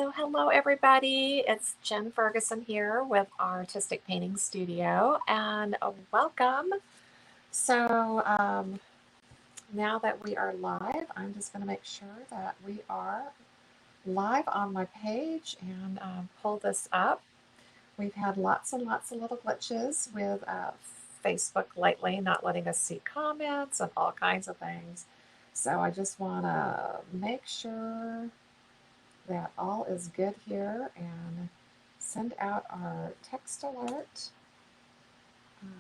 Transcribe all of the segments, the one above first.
So hello everybody, it's Jen Ferguson here with Artistic Painting Studio and welcome. So now that we are live, I'm just going to make sure that we are live on my page and pull this up. We've had lots and lots of little glitches with Facebook lately, not letting us see comments and all kinds of things. So I just want to make sure that all is good here and send out our text alert and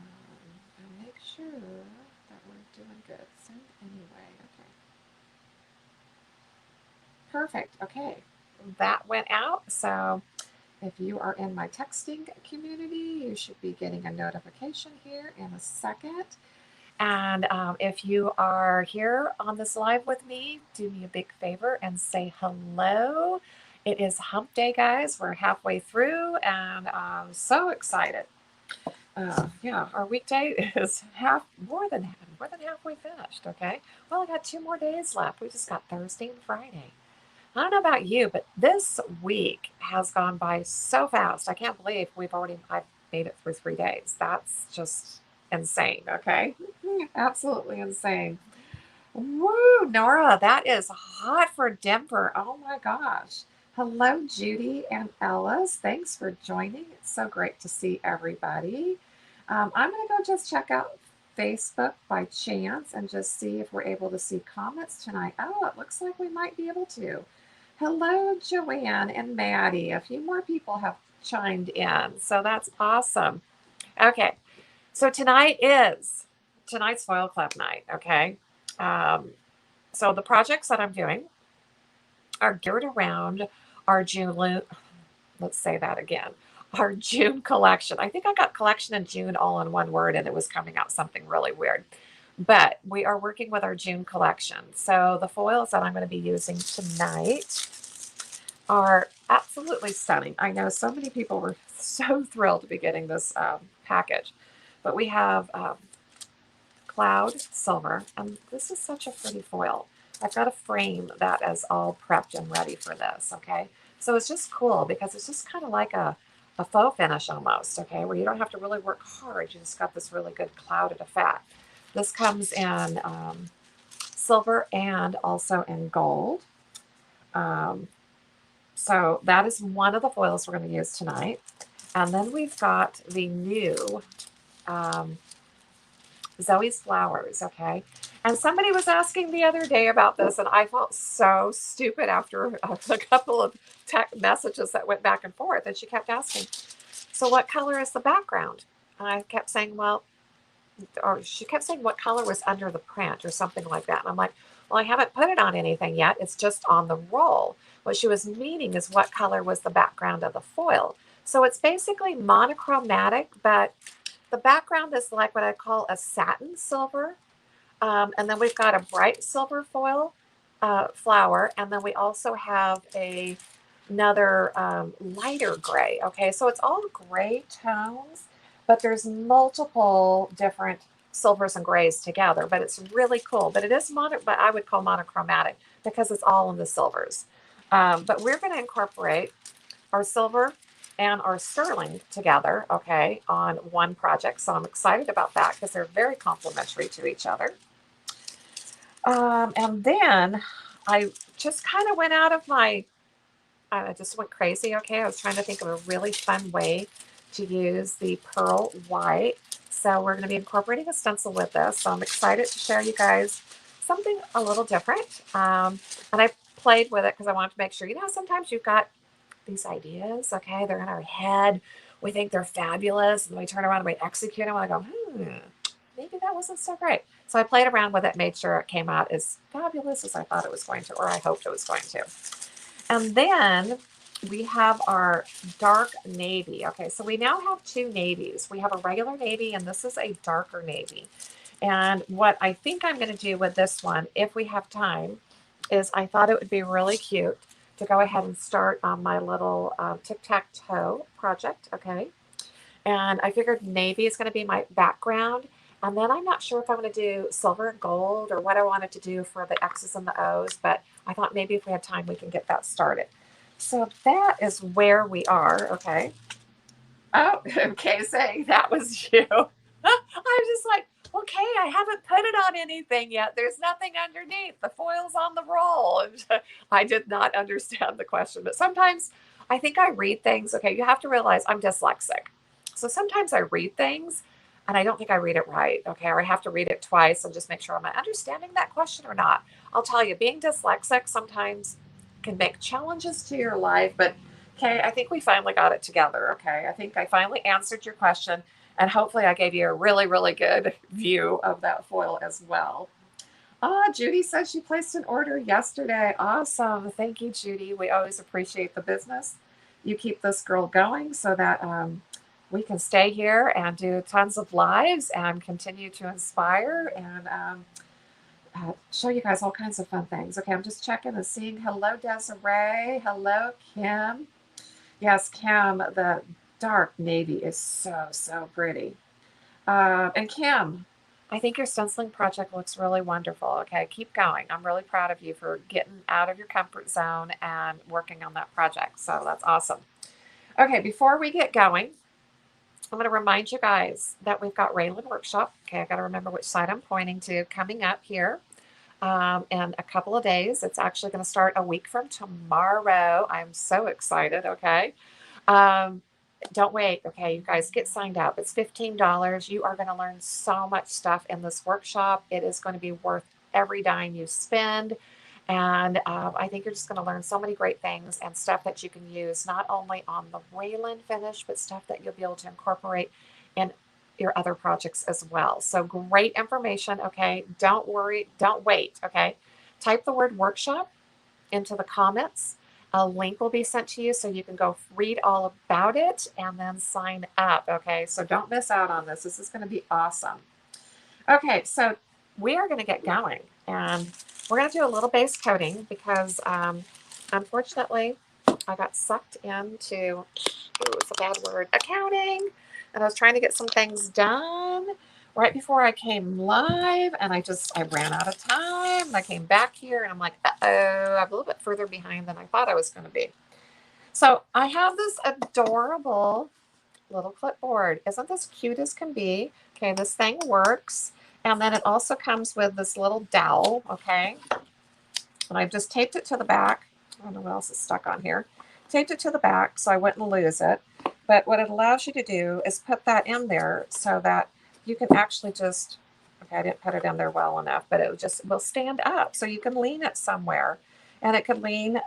make sure that we're doing good. Send anyway. Okay. Perfect. Okay. That went out. So if you are in my texting community, you should be getting a notification here in a second. And if you are here on this live with me, do me a big favor and say hello. It is hump day, guys. We're halfway through and I'm so excited. Yeah, our weekday is more than halfway finished, okay? Well, I got 2 more days left. We just got Thursday and Friday. I don't know about you, but this week has gone by so fast. I can't believe I've made it through 3 days. That's just insane, okay? Absolutely insane. Woo, Nora, that is hot for Denver. Oh my gosh. Hello, Judy and Ellis. Thanks for joining. It's so great to see everybody. I'm going to go just check out Facebook by chance and just see if we're able to see comments tonight. Oh, it looks like we might be able to. Hello, Joanne and Maddie. A few more people have chimed in, so that's awesome. Okay, so tonight's Foil Club night, okay? Um, so the projects that I'm doing are geared around our let's say that again, our June collection. I think I got collection and June all in one word and it was coming out something really weird. But we are working with our June collection. So the foils that I'm going to be using tonight are absolutely stunning. I know so many people were so thrilled to be getting this package. But we have Cloud Silver, and this is such a pretty foil. I've got a frame that is all prepped and ready for this, okay? So it's just cool because it's just kind of like a faux finish almost, okay, where you don't have to really work hard. You just got this really good clouded effect. This comes in silver and also in gold. So that is one of the foils we're going to use tonight. And then we've got the new Zoe's Flowers, okay? And somebody was asking the other day about this, and I felt so stupid after a couple of messages that went back and forth. And she kept asking, so what color is the background? And I kept saying, well, or she kept saying what color was under the print or something like that. And I'm like, well, I haven't put it on anything yet. It's just on the roll. What she was meaning is what color was the background of the foil. So it's basically monochromatic, but the background is like what I call a satin silver. And then we've got a bright silver foil flower. And then we also have another lighter gray. Okay, so it's all gray tones, but there's multiple different silvers and grays together. But it's really cool. But it is but I would call monochromatic because it's all in the silvers. But we're going to incorporate our silver and our sterling together, okay, on one project. So I'm excited about that because they're very complementary to each other. And then I just kind of went out of I just went crazy, okay? I was trying to think of a really fun way to use the pearl white. So we're going to be incorporating a stencil with this. So I'm excited to share you guys something a little different. And I played with it because I wanted to make sure, sometimes you've got these ideas, okay? They're in our head. We think they're fabulous. And we turn around and we execute them. And I go, maybe that wasn't so great. So I played around with it, made sure it came out as fabulous as I thought it was going to, or I hoped it was going to. And then we have our dark navy. Okay, so we now have two navies. We have a regular navy, and this is a darker navy. And what I think I'm going to do with this one, if we have time, is I thought it would be really cute to go ahead and start on my little tic-tac-toe project, okay? And I figured navy is going to be my background. And then I'm not sure if I'm going to do silver and gold or what I wanted to do for the X's and the O's, but I thought maybe if we had time, we can get that started. So that is where we are. Okay. Oh, okay, saying that was you. I was just like, okay, I haven't put it on anything yet. There's nothing underneath. The foil's on the roll. And I did not understand the question, but sometimes I think I read things. Okay, you have to realize I'm dyslexic. So sometimes I read things and I don't think I read it right. Okay, or I have to read it twice and just make sure am I understanding that question or not. I'll tell you, being dyslexic sometimes can make challenges to your life, but okay, I think we finally got it together. Okay, I think I finally answered your question, and hopefully, I gave you a really, really good view of that foil as well. Ah, Judy says she placed an order yesterday. Awesome. Thank you, Judy. We always appreciate the business. You keep this girl going so that we can stay here and do tons of lives and continue to inspire and show you guys all kinds of fun things. Okay, I'm just checking and seeing. Hello, Desiree. Hello, Kim. Yes, Kim, the dark navy is so, so pretty. And Kim, I think your stenciling project looks really wonderful. Okay, keep going. I'm really proud of you for getting out of your comfort zone and working on that project. So that's awesome. Okay, before we get going, I'm going to remind you guys that we've got Raylan Workshop. Okay, I got to remember which side I'm pointing to coming up here in a couple of days. It's actually going to start a week from tomorrow. I'm so excited. Okay. Um, don't wait. Okay, you guys get signed up. It's $15. You are going to learn so much stuff in this workshop. It is going to be worth every dime you spend. And I think you're just going to learn so many great things and stuff that you can use not only on the Wayland finish, but stuff that you'll be able to incorporate in your other projects as well. So great information. Okay, don't worry. Don't wait. Okay, type the word workshop into the comments. A link will be sent to you so you can go read all about it and then sign up. Okay, so don't miss out on this. This is going to be awesome. Okay, so we are going to get going and we're going to do a little base coating because unfortunately I got sucked into, it's a bad word, accounting. And I was trying to get some things done right before I came live and I ran out of time and I came back here and I'm like, uh-oh, I'm a little bit further behind than I thought I was going to be. So I have this adorable little clipboard. Isn't this cute as can be? Okay, this thing works. And then it also comes with this little dowel, okay? And I've just taped it to the back. I don't know what else is stuck on here. Taped it to the back so I wouldn't lose it. But what it allows you to do is put that in there so that you can actually just, okay, I didn't put it in there well enough, but it will stand up so you can lean it somewhere. And it could lean,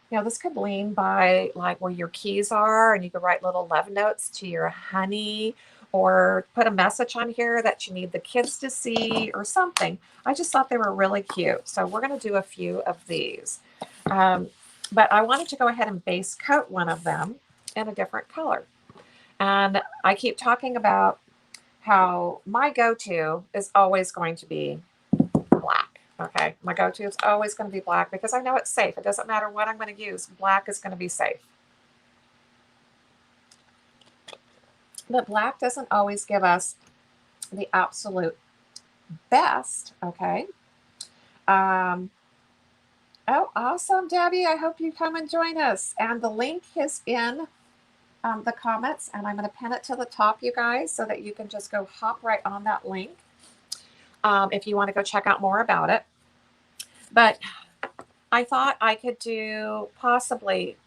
this could lean by like where your keys are, and you could write little love notes to your honey or put a message on here that you need the kids to see or something. I just thought they were really cute. So we're going to do a few of these. But I wanted to go ahead and base coat one of them in a different color. And I keep talking about how my go-to is always going to be black. Okay, my go-to is always going to be black because I know it's safe. It doesn't matter what I'm going to use. Black is going to be safe. But black doesn't always give us the absolute best. Okay. Oh, awesome, Debbie. I hope you come and join us. And the link is in the comments, and I'm going to pin it to the top, you guys, so that you can just go hop right on that link if you want to go check out more about it. But I thought I could do possibly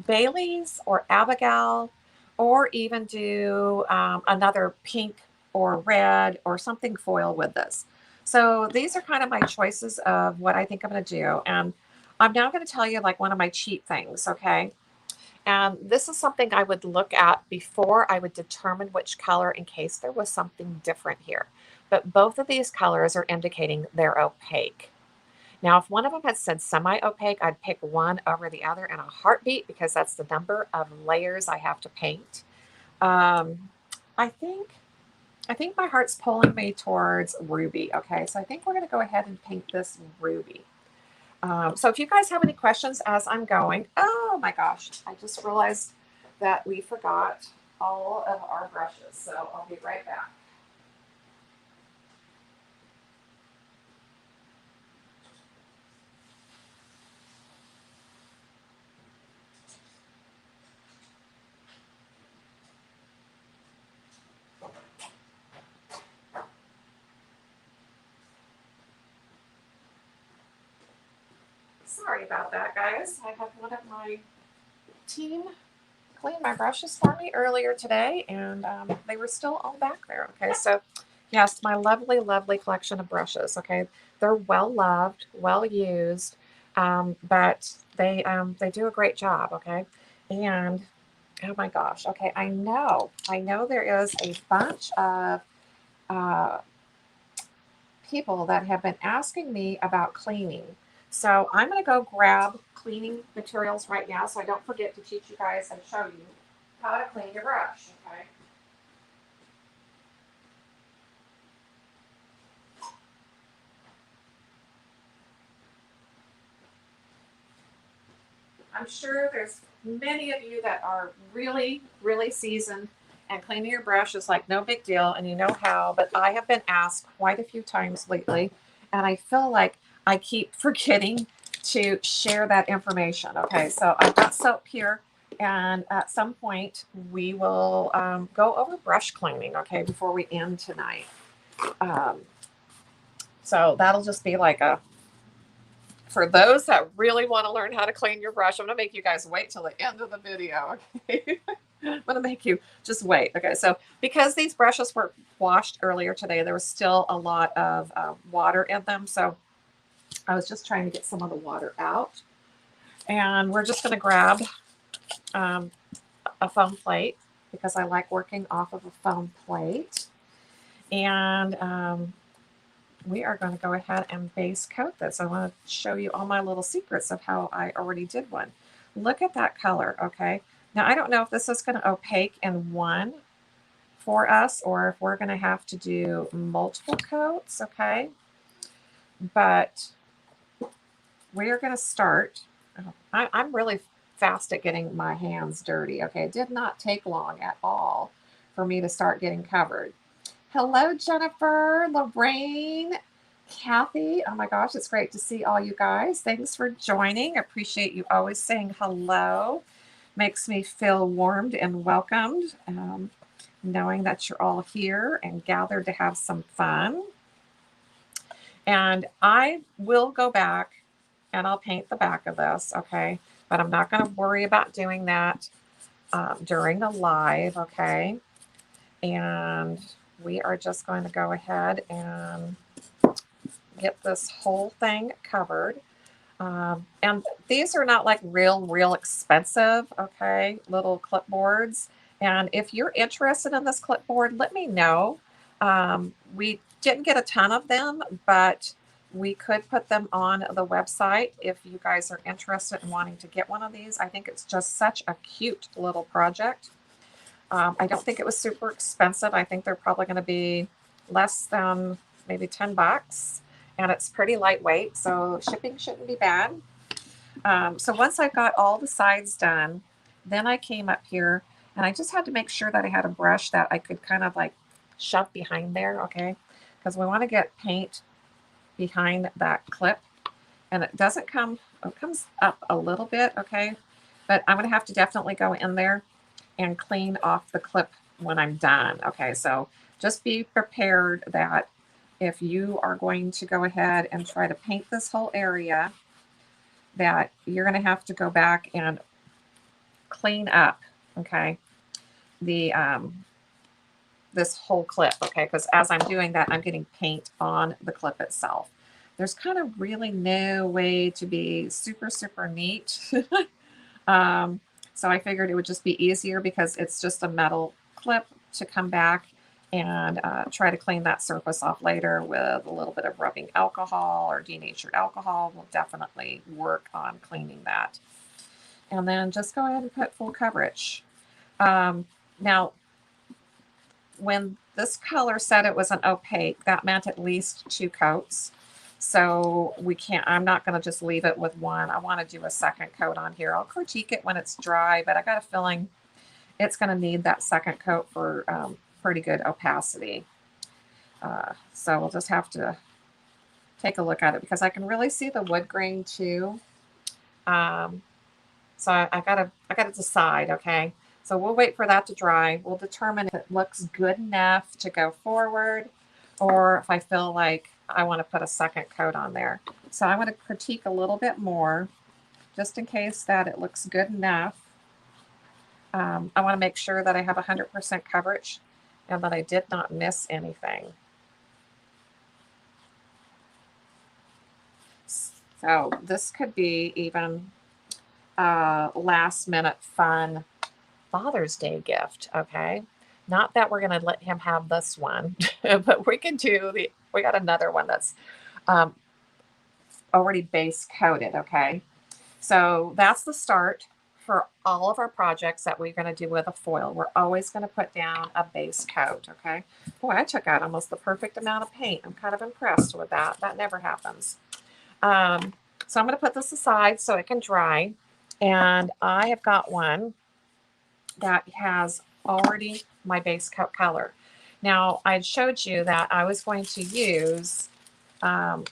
Bailey's or Abigail, or even do another pink or red or something foil with this. So these are kind of my choices of what I think I'm going to do. And I'm now going to tell you like one of my cheat things, okay? And this is something I would look at before I would determine which color in case there was something different here. But both of these colors are indicating they're opaque. Now, if one of them had said semi-opaque, I'd pick one over the other in a heartbeat because that's the number of layers I have to paint. I think my heart's pulling me towards ruby. Okay, so I think we're going to go ahead and paint this ruby. So if you guys have any questions as I'm going, oh my gosh, I just realized that we forgot all of our brushes. So I'll be right back. sorry about that, guys. I had one of my team clean my brushes for me earlier today, and they were still all back there. Okay, so yes, my lovely, lovely collection of brushes. Okay, they're well loved, well used, but they do a great job. Okay, and oh my gosh. Okay, I know there is a bunch of uh, people that have been asking me about cleaning. So I'm going to go grab cleaning materials right now so I don't forget to teach you guys and show you how to clean your brush. Okay. I'm sure there's many of you that are really, really seasoned and cleaning your brush is like no big deal and you know how, but I have been asked quite a few times lately and I feel like I keep forgetting to share that information. Okay, so I've got soap here and at some point we will go over brush cleaning, okay, before we end tonight. Um, so that'll just be like a for those that really want to learn how to clean your brush, I'm going to make you guys wait till the end of the video. Okay. I'm going to make you just wait. Okay. So because these brushes were washed earlier today, there was still a lot of water in them. So I was just trying to get some of the water out. And we're just going to grab um, a foam plate because I like working off of a foam plate. And we are going to go ahead and base coat this. I want to show you all my little secrets of how I already did one. Look at that color, okay? Now, I don't know if this is going to opaque in one for us or if we're going to have to do multiple coats, okay? But we are going to start. I'm really fast at getting my hands dirty, okay? It did not take long at all for me to start getting covered. Hello, Jennifer, Lorraine, Kathy. Oh my gosh, it's great to see all you guys. Thanks for joining. Appreciate you always saying hello. Makes me feel warmed and welcomed, knowing that you're all here and gathered to have some fun. And I will go back and I'll paint the back of this, okay? But I'm not going to worry about doing that during the live, okay? And we are just going to go ahead and get this whole thing covered. And these are not like real expensive, okay, little clipboards. And if you're interested in this clipboard, let me know. We didn't get a ton of them, but we could put them on the website if you guys are interested in wanting to get one of these. I think it's just such a cute little project. I don't think it was super expensive. I think they're probably going to be less than maybe 10 bucks. And it's pretty lightweight, so shipping shouldn't be bad. So once I got all the sides done, then I came up here and I just had to make sure that I had a brush that I could kind of like shove behind there, okay? Because we want to get paint behind that clip. And it doesn't come, it comes up a little bit, okay? But I'm going to have to definitely go in there and clean off the clip when I'm done. Okay, so just be prepared that if you are going to go ahead and try to paint this whole area, that you're going to have to go back and clean up, okay, the this whole clip, okay, because as I'm doing that, I'm getting paint on the clip itself. There's kind of really no way to be super neat. So I figured it would just be easier because it's just a metal clip to come back and try to clean that surface off later with a little bit of rubbing alcohol or denatured alcohol will definitely work on cleaning that. And then just go ahead and put full coverage. Now, when this color said it was an opaque, that meant at least 2 coats. So we can't, I'm not going to just leave it with one. I want to do a second coat on here. I'll critique it when it's dry, but I got a feeling it's going to need that second coat for pretty good opacity. So we'll just have to take a look at it because I can really see the wood grain too. So I gotta decide, okay? So we'll wait for that to dry. We'll determine if it looks good enough to go forward or if I feel like I want to put a second coat on there. So I'm going to critique a little bit more just in case that it looks good enough. I want to make sure that I have 100% coverage and that I did not miss anything. So this could be even a last minute fun Father's Day gift, okay? Not that we're going to let him have this one, but we can do we got another one that's um, already base coated, okay? So that's the start for all of our projects that we're going to do with a foil. We're always going to put down a base coat, okay? Boy, I took out almost the perfect amount of paint. I'm kind of impressed with that. That never happens. So I'm going to put this aside so it can dry. And I have got one that has already my base coat color. Now, I showed you that I was going to use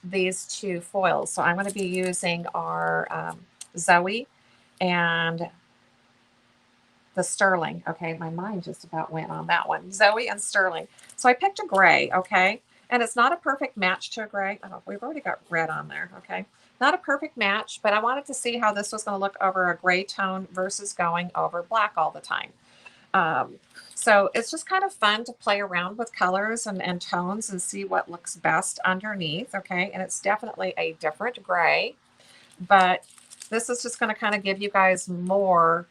these two foils. So I'm going to be using our Zoe and the Sterling. Okay, my mind just about went on that one. Zoe and Sterling. So I picked a gray, okay? And it's not a perfect match to a gray. Oh, we've already got red on there, okay? Not a perfect match, but I wanted to see how this was going to look over a gray tone versus going over black all the time. So it's just kind of fun to play around with colors and tones and see what looks best underneath, okay? And it's definitely a different gray, but this is just going to kind of give you guys more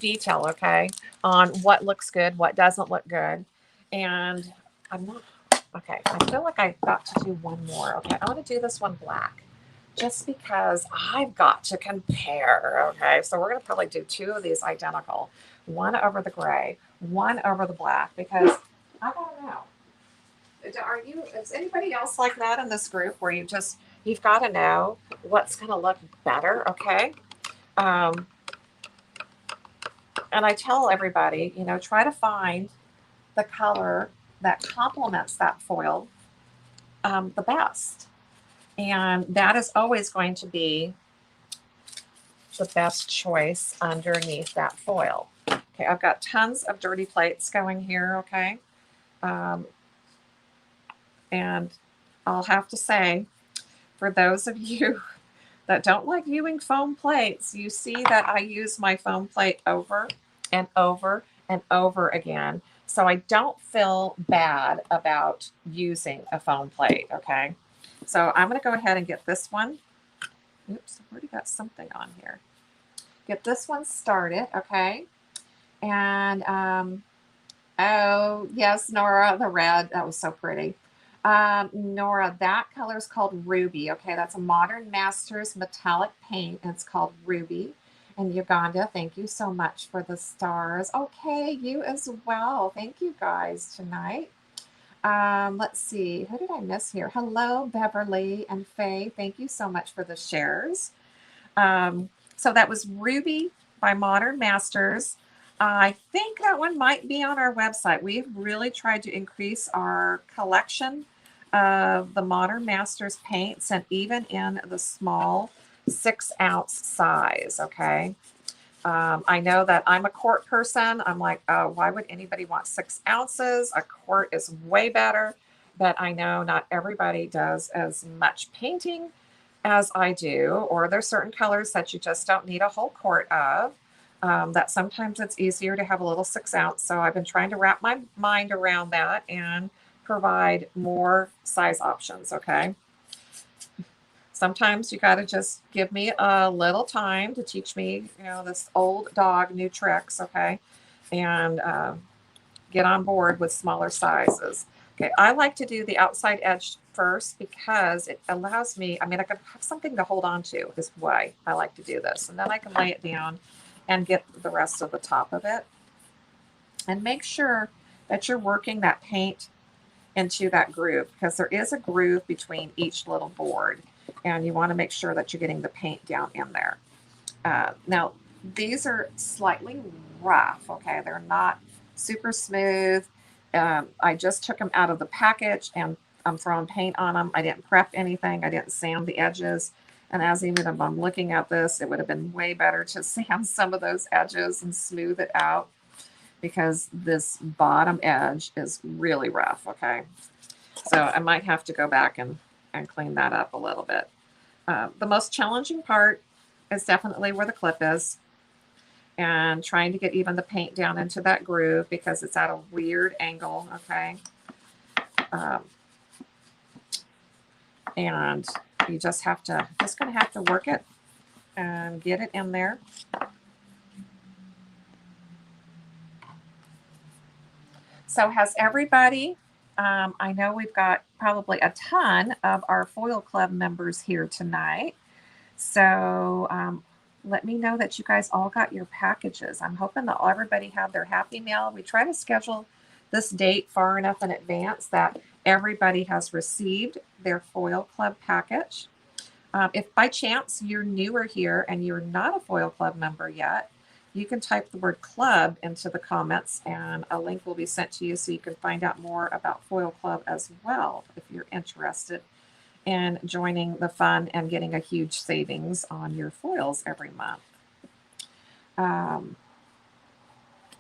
detail, okay, on what looks good, what doesn't look good. And I'm not, okay, I feel like I've got to do one more. Okay, I want to do this one black just because I've got to compare, okay? So we're going to probably do two of these identical, one over the gray, one over the black, because I don't know. Is anybody else like that in this group where you've got to know what's going to look better, okay? And I tell everybody, try to find the color that complements that foil the best. And that is always going to be the best choice underneath that foil. Okay, I've got tons of dirty plates going here, okay? And I'll have to say, for those of you that don't like viewing foam plates, you see that I use my foam plate over and over and over again. So I don't feel bad about using a foam plate, okay? So I'm going to go ahead and get this one. Oops, I've already got something on here. Get this one started, okay? And, oh, yes, Nora, the red. That was so pretty. Nora, that color is called Ruby. Okay, that's a Modern Masters metallic paint. And it's called Ruby. And Uganda, thank you so much for the stars. Okay, you as well. Thank you guys tonight. Let's see. Who did I miss here? Hello, Beverly and Faye. Thank you so much for the shares. So that was Ruby by Modern Masters. I think that one might be on our website. We've really tried to increase our collection of the Modern Masters paints, and even in the small 6-ounce size, okay? I know that I'm a quart person. I'm like, oh, why would anybody want 6 ounces? A quart is way better, but I know not everybody does as much painting as I do, or there's certain colors that you just don't need a whole quart of. That sometimes it's easier to have a little 6-ounce. So I've been trying to wrap my mind around that and provide more size options, okay? Sometimes you got to just give me a little time to teach me, this old dog, new tricks, okay? And get on board with smaller sizes. Okay, I like to do the outside edge first because it allows me, I can have something to hold on to is why I like to do this. And then I can lay it down and get the rest of the top of it. And make sure that you're working that paint into that groove, because there is a groove between each little board. And you want to make sure that you're getting the paint down in there. Now, these are slightly rough, okay? They're not super smooth. I just took them out of the package and I'm throwing paint on them. I didn't prep anything. I didn't sand the edges. And as even if I'm looking at this, it would have been way better to sand some of those edges and smooth it out, because this bottom edge is really rough, okay? So I might have to go back and clean that up a little bit. The most challenging part is definitely where the clip is and trying to get even the paint down into that groove because it's at a weird angle, okay? And you just gonna have to work it and get it in there. So has everybody, I know we've got probably a ton of our Foil Club members here tonight. So let me know that you guys all got your packages. I'm hoping that everybody had their Happy Mail. We try to schedule this date far enough in advance that everybody has received their Foil Club package. If by chance you're newer here and you're not a Foil Club member yet, you can type the word club into the comments and a link will be sent to you so you can find out more about Foil Club as well if you're interested in joining the fun and getting a huge savings on your foils every month.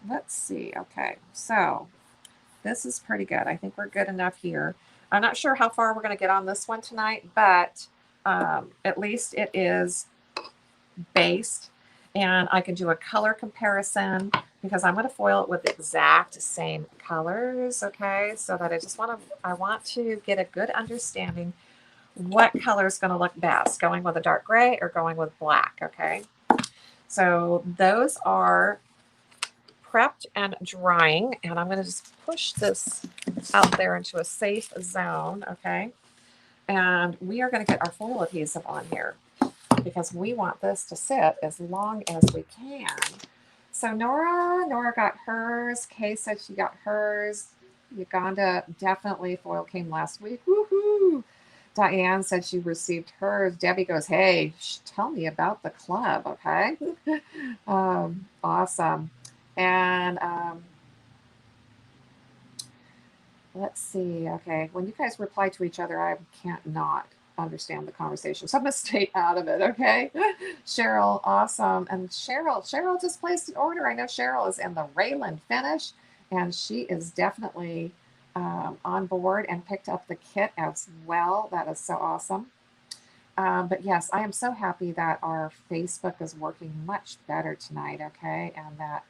Let's see. Okay, so this is pretty good. I think we're good enough here. I'm not sure how far we're going to get on this one tonight, but at least it is based and I can do a color comparison because I'm going to foil it with the exact same colors. Okay, so that I want to get a good understanding what color is going to look best, going with a dark gray or going with black. Okay, so those are prepped and drying, and I'm going to just push this out there into a safe zone. Okay, and we are going to get our foil adhesive on here because we want this to sit as long as we can. So Nora got hers. Kay said she got hers. Uganda, definitely foil came last week. Woohoo! Diane said she received hers. Debbie goes, hey, tell me about the club, okay? Awesome. And let's see. Okay, when you guys reply to each other, I can't not understand the conversation, so I'm gonna stay out of it. Okay. Cheryl, awesome. And Cheryl just placed an order. I know Cheryl is in the Raylan finish and she is definitely on board and picked up the kit as well. That is so awesome. But yes, I am so happy that our Facebook is working much better tonight. Okay, and that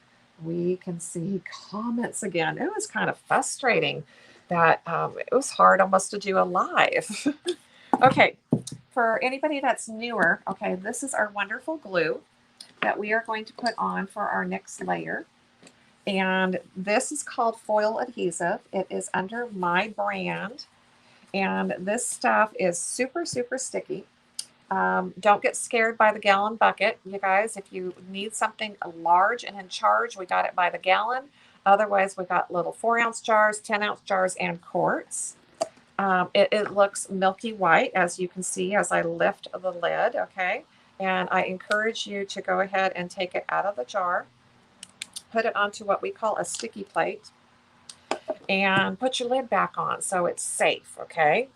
we can see comments again. It was kind of frustrating that it was hard almost to do a live. Okay, for anybody that's newer, okay, this is our wonderful glue that we are going to put on for our next layer. And this is called foil adhesive. It is under my brand. And this stuff is super, super sticky. Don't get scared by the gallon bucket, you guys. If you need something large and in charge, we got it by the gallon. Otherwise, we got little 4-ounce jars, 10-ounce jars, and quarts. It looks milky white, as you can see as I lift the lid, okay? And I encourage you to go ahead and take it out of the jar, put it onto what we call a sticky plate, and put your lid back on so it's safe, okay?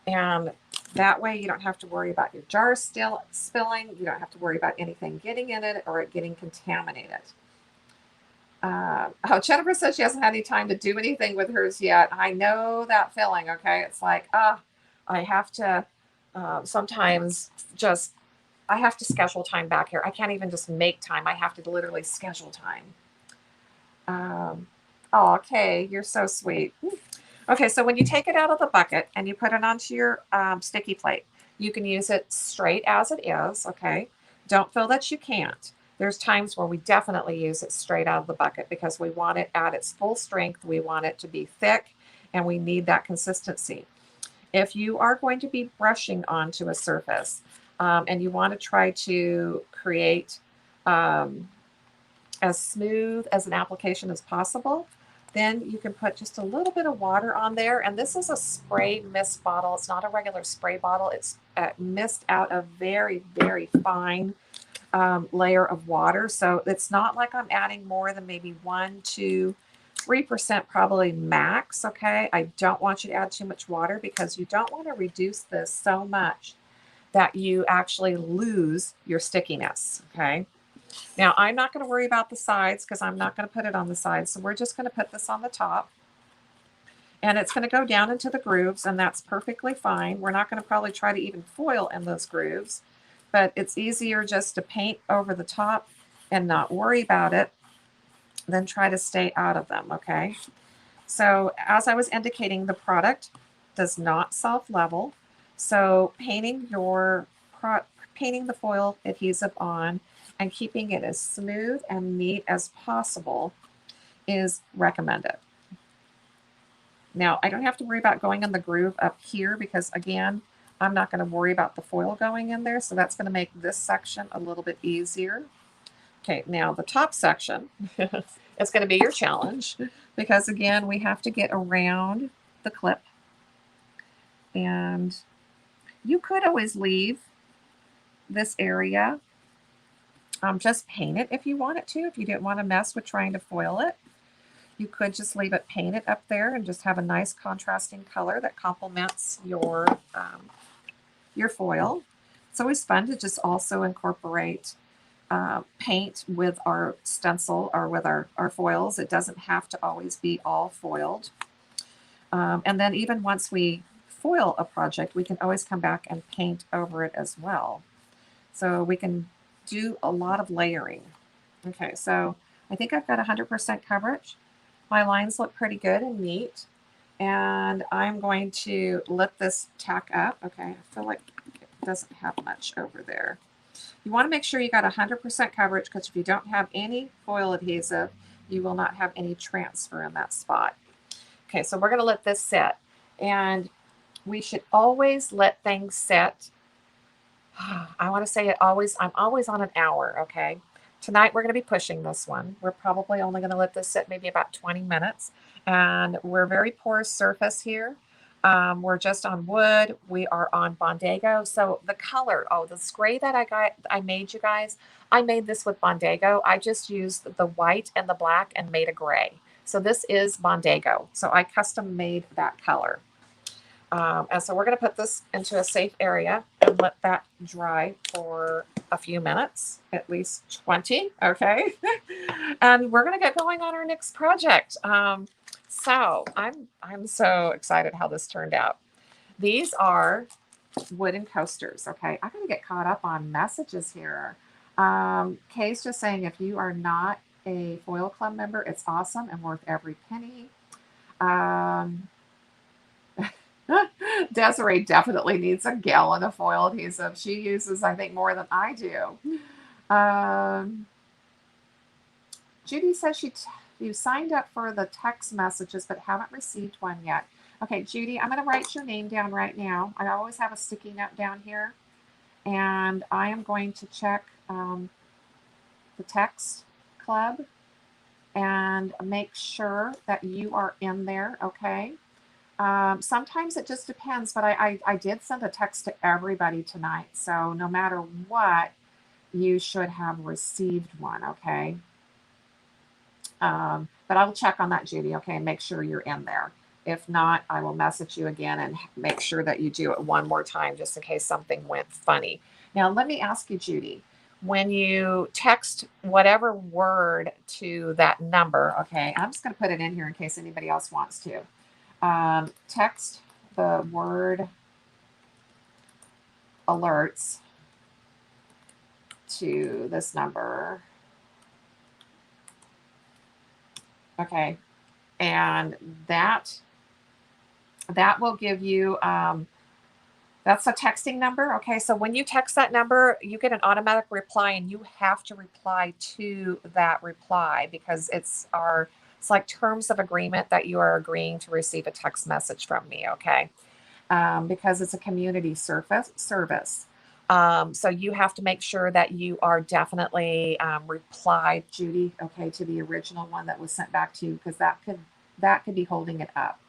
And that way you don't have to worry about your jar still spilling. You don't have to worry about anything getting in it or it getting contaminated. Oh, Jennifer says she hasn't had any time to do anything with hers yet. I know that feeling, okay? It's like, I have to sometimes just, I have to schedule time back here. I can't even just make time. I have to literally schedule time. Oh, okay, you're so sweet. Okay, so when you take it out of the bucket and you put it onto your sticky plate, you can use it straight as it is, okay? Don't feel that you can't. There's times where we definitely use it straight out of the bucket because we want it at its full strength. We want it to be thick and we need that consistency. If you are going to be brushing onto a surface and you want to try to create as smooth as an application as possible, then you can put just a little bit of water on there. And this is a spray mist bottle. It's not a regular spray bottle. It's mist out a very, very fine layer of water. So it's not like I'm adding more than maybe 1, 2, 3% probably max. Okay. I don't want you to add too much water because you don't want to reduce this so much that you actually lose your stickiness. Okay. Now I'm not going to worry about the sides because I'm not going to put it on the sides. So we're just going to put this on the top. And it's going to go down into the grooves, and that's perfectly fine. We're not going to probably try to even foil in those grooves, but it's easier just to paint over the top and not worry about it than try to stay out of them, okay? So as I was indicating, the product does not self-level. So painting the foil adhesive on and keeping it as smooth and neat as possible is recommended. Now, I don't have to worry about going in the groove up here because, again, I'm not going to worry about the foil going in there. So that's going to make this section a little bit easier. Okay, now the top section is going to be your challenge because, again, we have to get around the clip. And you could always leave this area, just paint it if you wanted to, if you didn't want to mess with trying to foil it. You could just leave it painted up there and just have a nice contrasting color that complements your foil. It's always fun to just also incorporate paint with our stencil or with our foils. It doesn't have to always be all foiled. And then even once we foil a project, we can always come back and paint over it as well. So we can do a lot of layering. Okay, so I think I've got 100% coverage. My lines look pretty good and neat. And I'm going to lift this tack up. Okay, I feel like it doesn't have much over there. You want to make sure you got 100% coverage because if you don't have any foil adhesive, you will not have any transfer in that spot. Okay, so we're going to let this set. And we should always let things set. I want to say I'm always on an hour, okay? Tonight we're going to be pushing this one. We're probably only going to let this sit maybe about 20 minutes. And we're very porous surface here. We're just on wood. We are on Bondago. So the color, the spray that I made you guys, I made this with Bondago. I just used the white and the black and made a gray. So this is Bondago. So I custom made that color. And so we're going to put this into a safe area and let that dry for a few minutes, at least 20, okay? And we're going to get going on our next project. So I'm so excited how this turned out. These are wooden coasters, okay? I'm going to get caught up on messages here. Kay's just saying if you are not a Foil Club member, it's awesome and worth every penny. Desiree definitely needs a gallon of foil adhesive. She uses, I think, more than I do. Judy says you signed up for the text messages but haven't received one yet. Okay, Judy, I'm going to write your name down right now. I always have a sticky note down here. And I am going to check the text club and make sure that you are in there, okay? Sometimes it just depends, but I did send a text to everybody tonight. So no matter what, you should have received one, okay? But I will check on that, Judy, okay, and make sure you're in there. If not, I will message you again and make sure that you do it one more time just in case something went funny. Now, let me ask you, Judy, when you text whatever word to that number, okay, I'm just going to put it in here in case anybody else wants to. Text the word alerts to this number. Okay, and that will give you, that's a texting number. Okay, so when you text that number, you get an automatic reply and you have to reply to that reply because it's like terms of agreement that you are agreeing to receive a text message from me, okay? Because it's a community service. So you have to make sure that you are definitely replied, Judy, okay, to the original one that was sent back to you because that could be holding it up.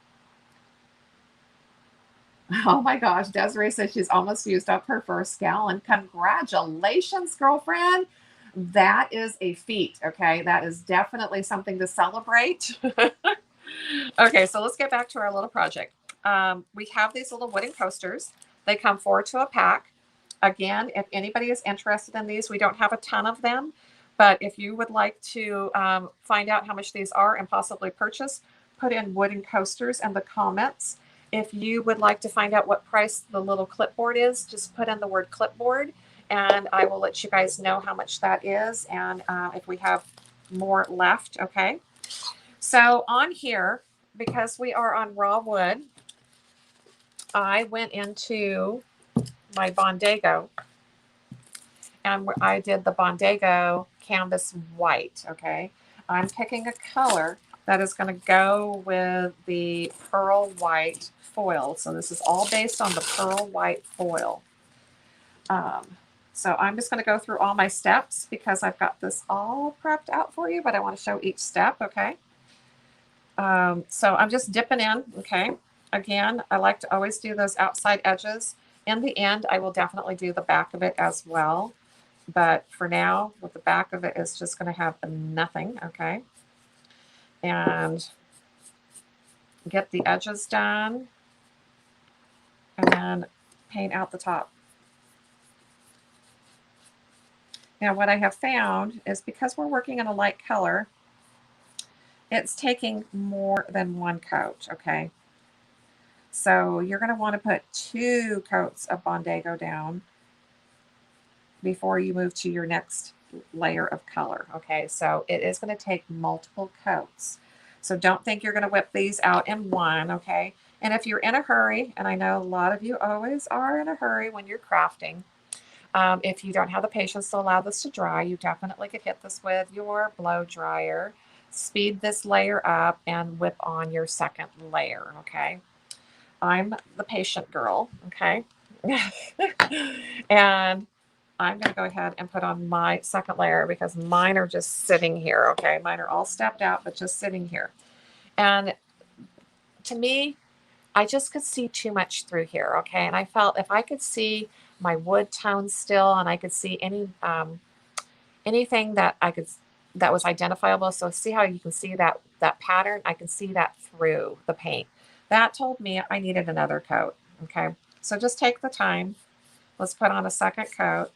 Oh my gosh, Desiree says she's almost used up her first gallon. Congratulations, girlfriend. That is a feat, okay? That is definitely something to celebrate. Okay, so let's get back to our little project. We have these little wooden coasters. They come 4 to a pack. Again, if anybody is interested in these, we don't have a ton of them, but if you would like to find out how much these are and possibly purchase, put in wooden coasters in the comments. If you would like to find out what price the little clipboard is, just put in the word clipboard and I will let you guys know how much that is and if we have more left, okay? So on here, because we are on raw wood, I went into my Bondago and I did the Bondago canvas white, okay? I'm picking a color that is going to go with the pearl white foil. So this is all based on the pearl white foil. So I'm just going to go through all my steps because I've got this all prepped out for you, but I want to show each step, okay? So I'm just dipping in, okay? Again, I like to always do those outside edges. In the end, I will definitely do the back of it as well. But for now, with the back of it is just going to have nothing, okay? And get the edges done and then paint out the top. Now what I have found is because we're working in a light color, it's taking more than one coat, okay? So you're going to want to put 2 coats of Bondago down before you move to your next layer of color, okay? So it is going to take multiple coats. So don't think you're going to whip these out in one, okay? And if you're in a hurry, and I know a lot of you always are in a hurry when you're crafting, if you don't have the patience to allow this to dry, you definitely could hit this with your blow dryer, speed this layer up, and whip on your second layer, okay? I'm the patient girl, okay? And I'm going to go ahead and put on my second layer because mine are just sitting here, okay? Mine are all stepped out, but just sitting here. And to me, I just could see too much through here, okay? And I felt if I could see my wood tone still and I could see anything that that was identifiable. So see how you can see that pattern? I can see that through the paint. That told me I needed another coat, okay? So just take the time. Let's put on a second coat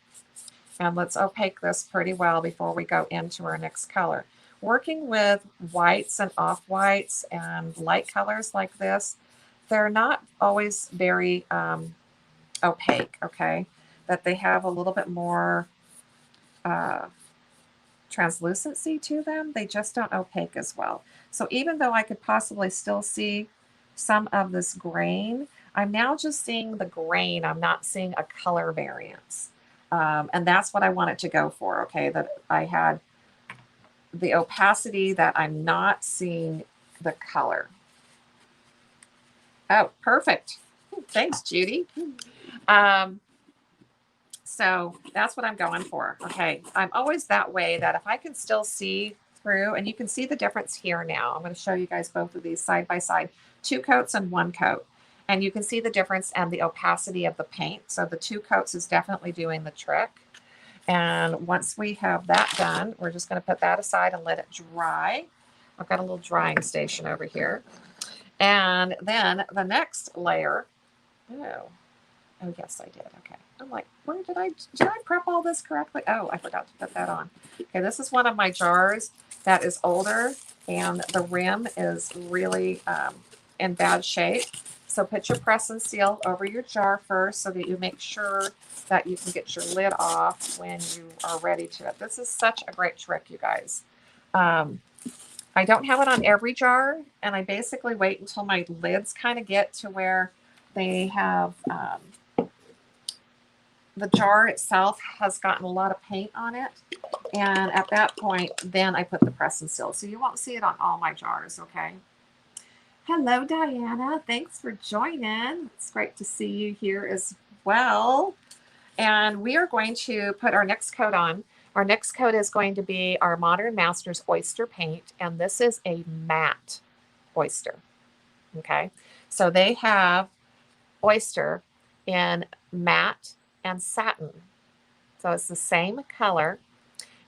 and let's opaque this pretty well before we go into our next color. Working with whites and off-whites and light colors like this, they're not always very opaque, okay? That they have a little bit more translucency to them. They just don't opaque as well. So even though I could possibly still see some of this grain, I'm now just seeing the grain. I'm not seeing a color variance. And that's what I wanted to go for, okay? That I had the opacity that I'm not seeing the color. Oh, perfect. Thanks, Judy. So that's what I'm going for. Okay. I'm always that way that if I can still see through, and you can see the difference here now. I'm going to show you guys both of these side by side, 2 coats and 1 coat. And you can see the difference and the opacity of the paint. So the 2 coats is definitely doing the trick. And once we have that done, we're just going to put that aside and let it dry. I've got a little drying station over here. And then the next layer, oh yes, I did. Okay. I'm like, where did I prep all this correctly? Oh, I forgot to put that on. Okay, this is one of my jars that is older and the rim is really in bad shape. So put your press and seal over your jar first so that you make sure that you can get your lid off when you are ready to it. This is such a great trick, you guys. I don't have it on every jar, and I basically wait until my lids kind of get to where they have the jar itself has gotten a lot of paint on it. And at that point, then I put the press and seal. So you won't see it on all my jars, okay? Hello, Diana. Thanks for joining. It's great to see you here as well. And we are going to put our next coat on. Our next coat is going to be our Modern Masters Oyster Paint. And this is a matte oyster, okay? So they have oyster in matte and satin. So it's the same color.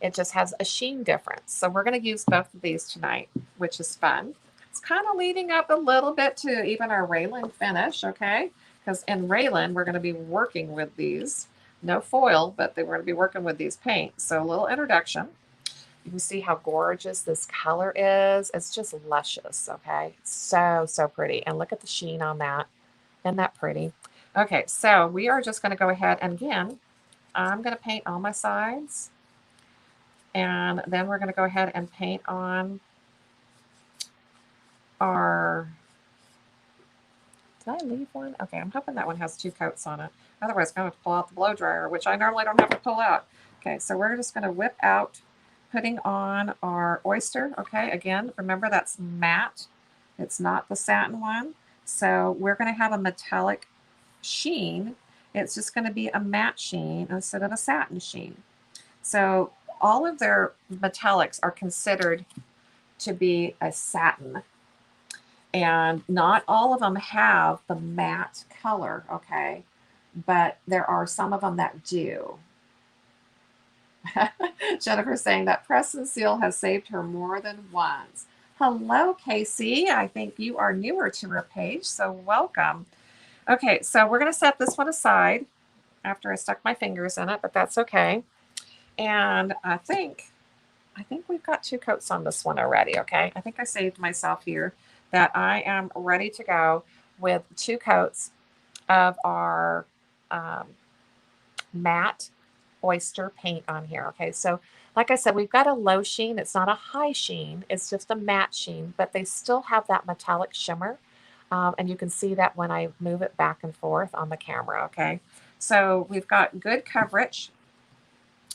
It just has a sheen difference. So we're going to use both of these tonight, which is fun. It's kind of leading up a little bit to even our Raylan finish, okay? Because in Raylan, we're going to be working with these. No foil, but we're going to be working with these paints. So a little introduction. You can see how gorgeous this color is. It's just luscious, okay? So, so pretty. And look at the sheen on that. Isn't that pretty? Okay, so we are just going to go ahead and again, I'm going to paint on my sides. And then we're going to go ahead and paint on our... Did I leave one? Okay, I'm hoping that one has 2 coats on it. Otherwise, I'm going to have to pull out the blow dryer, which I normally don't have to pull out. Okay, so we're just going to whip out, putting on our oyster. Okay, again, remember that's matte. It's not the satin one. So we're going to have a metallic sheen. It's just going to be a matte sheen instead of a satin sheen. So all of their metallics are considered to be a satin. And not all of them have the matte color, okay? But there are some of them that do. Jennifer saying that press and seal has saved her more than once. Hello, Casey. I think you are newer to our page, so welcome. Okay, so we're going to set this one aside after I stuck my fingers in it, but that's okay. And I think we've got 2 coats on this one already, okay? I think I saved myself here that I am ready to go with 2 coats of our matte oyster paint on here, okay? So like I said, we've got a low sheen. It's not a high sheen. It's just a matte sheen, but they still have that metallic shimmer. And you can see that when I move it back and forth on the camera, okay? So we've got good coverage.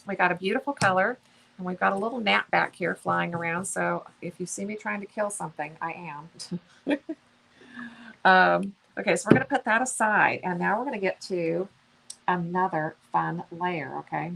We got a beautiful color, and we've got a little gnat back here flying around. So if you see me trying to kill something, I am. Okay, so we're going to put that aside, and now we're going to get to another fun layer, okay?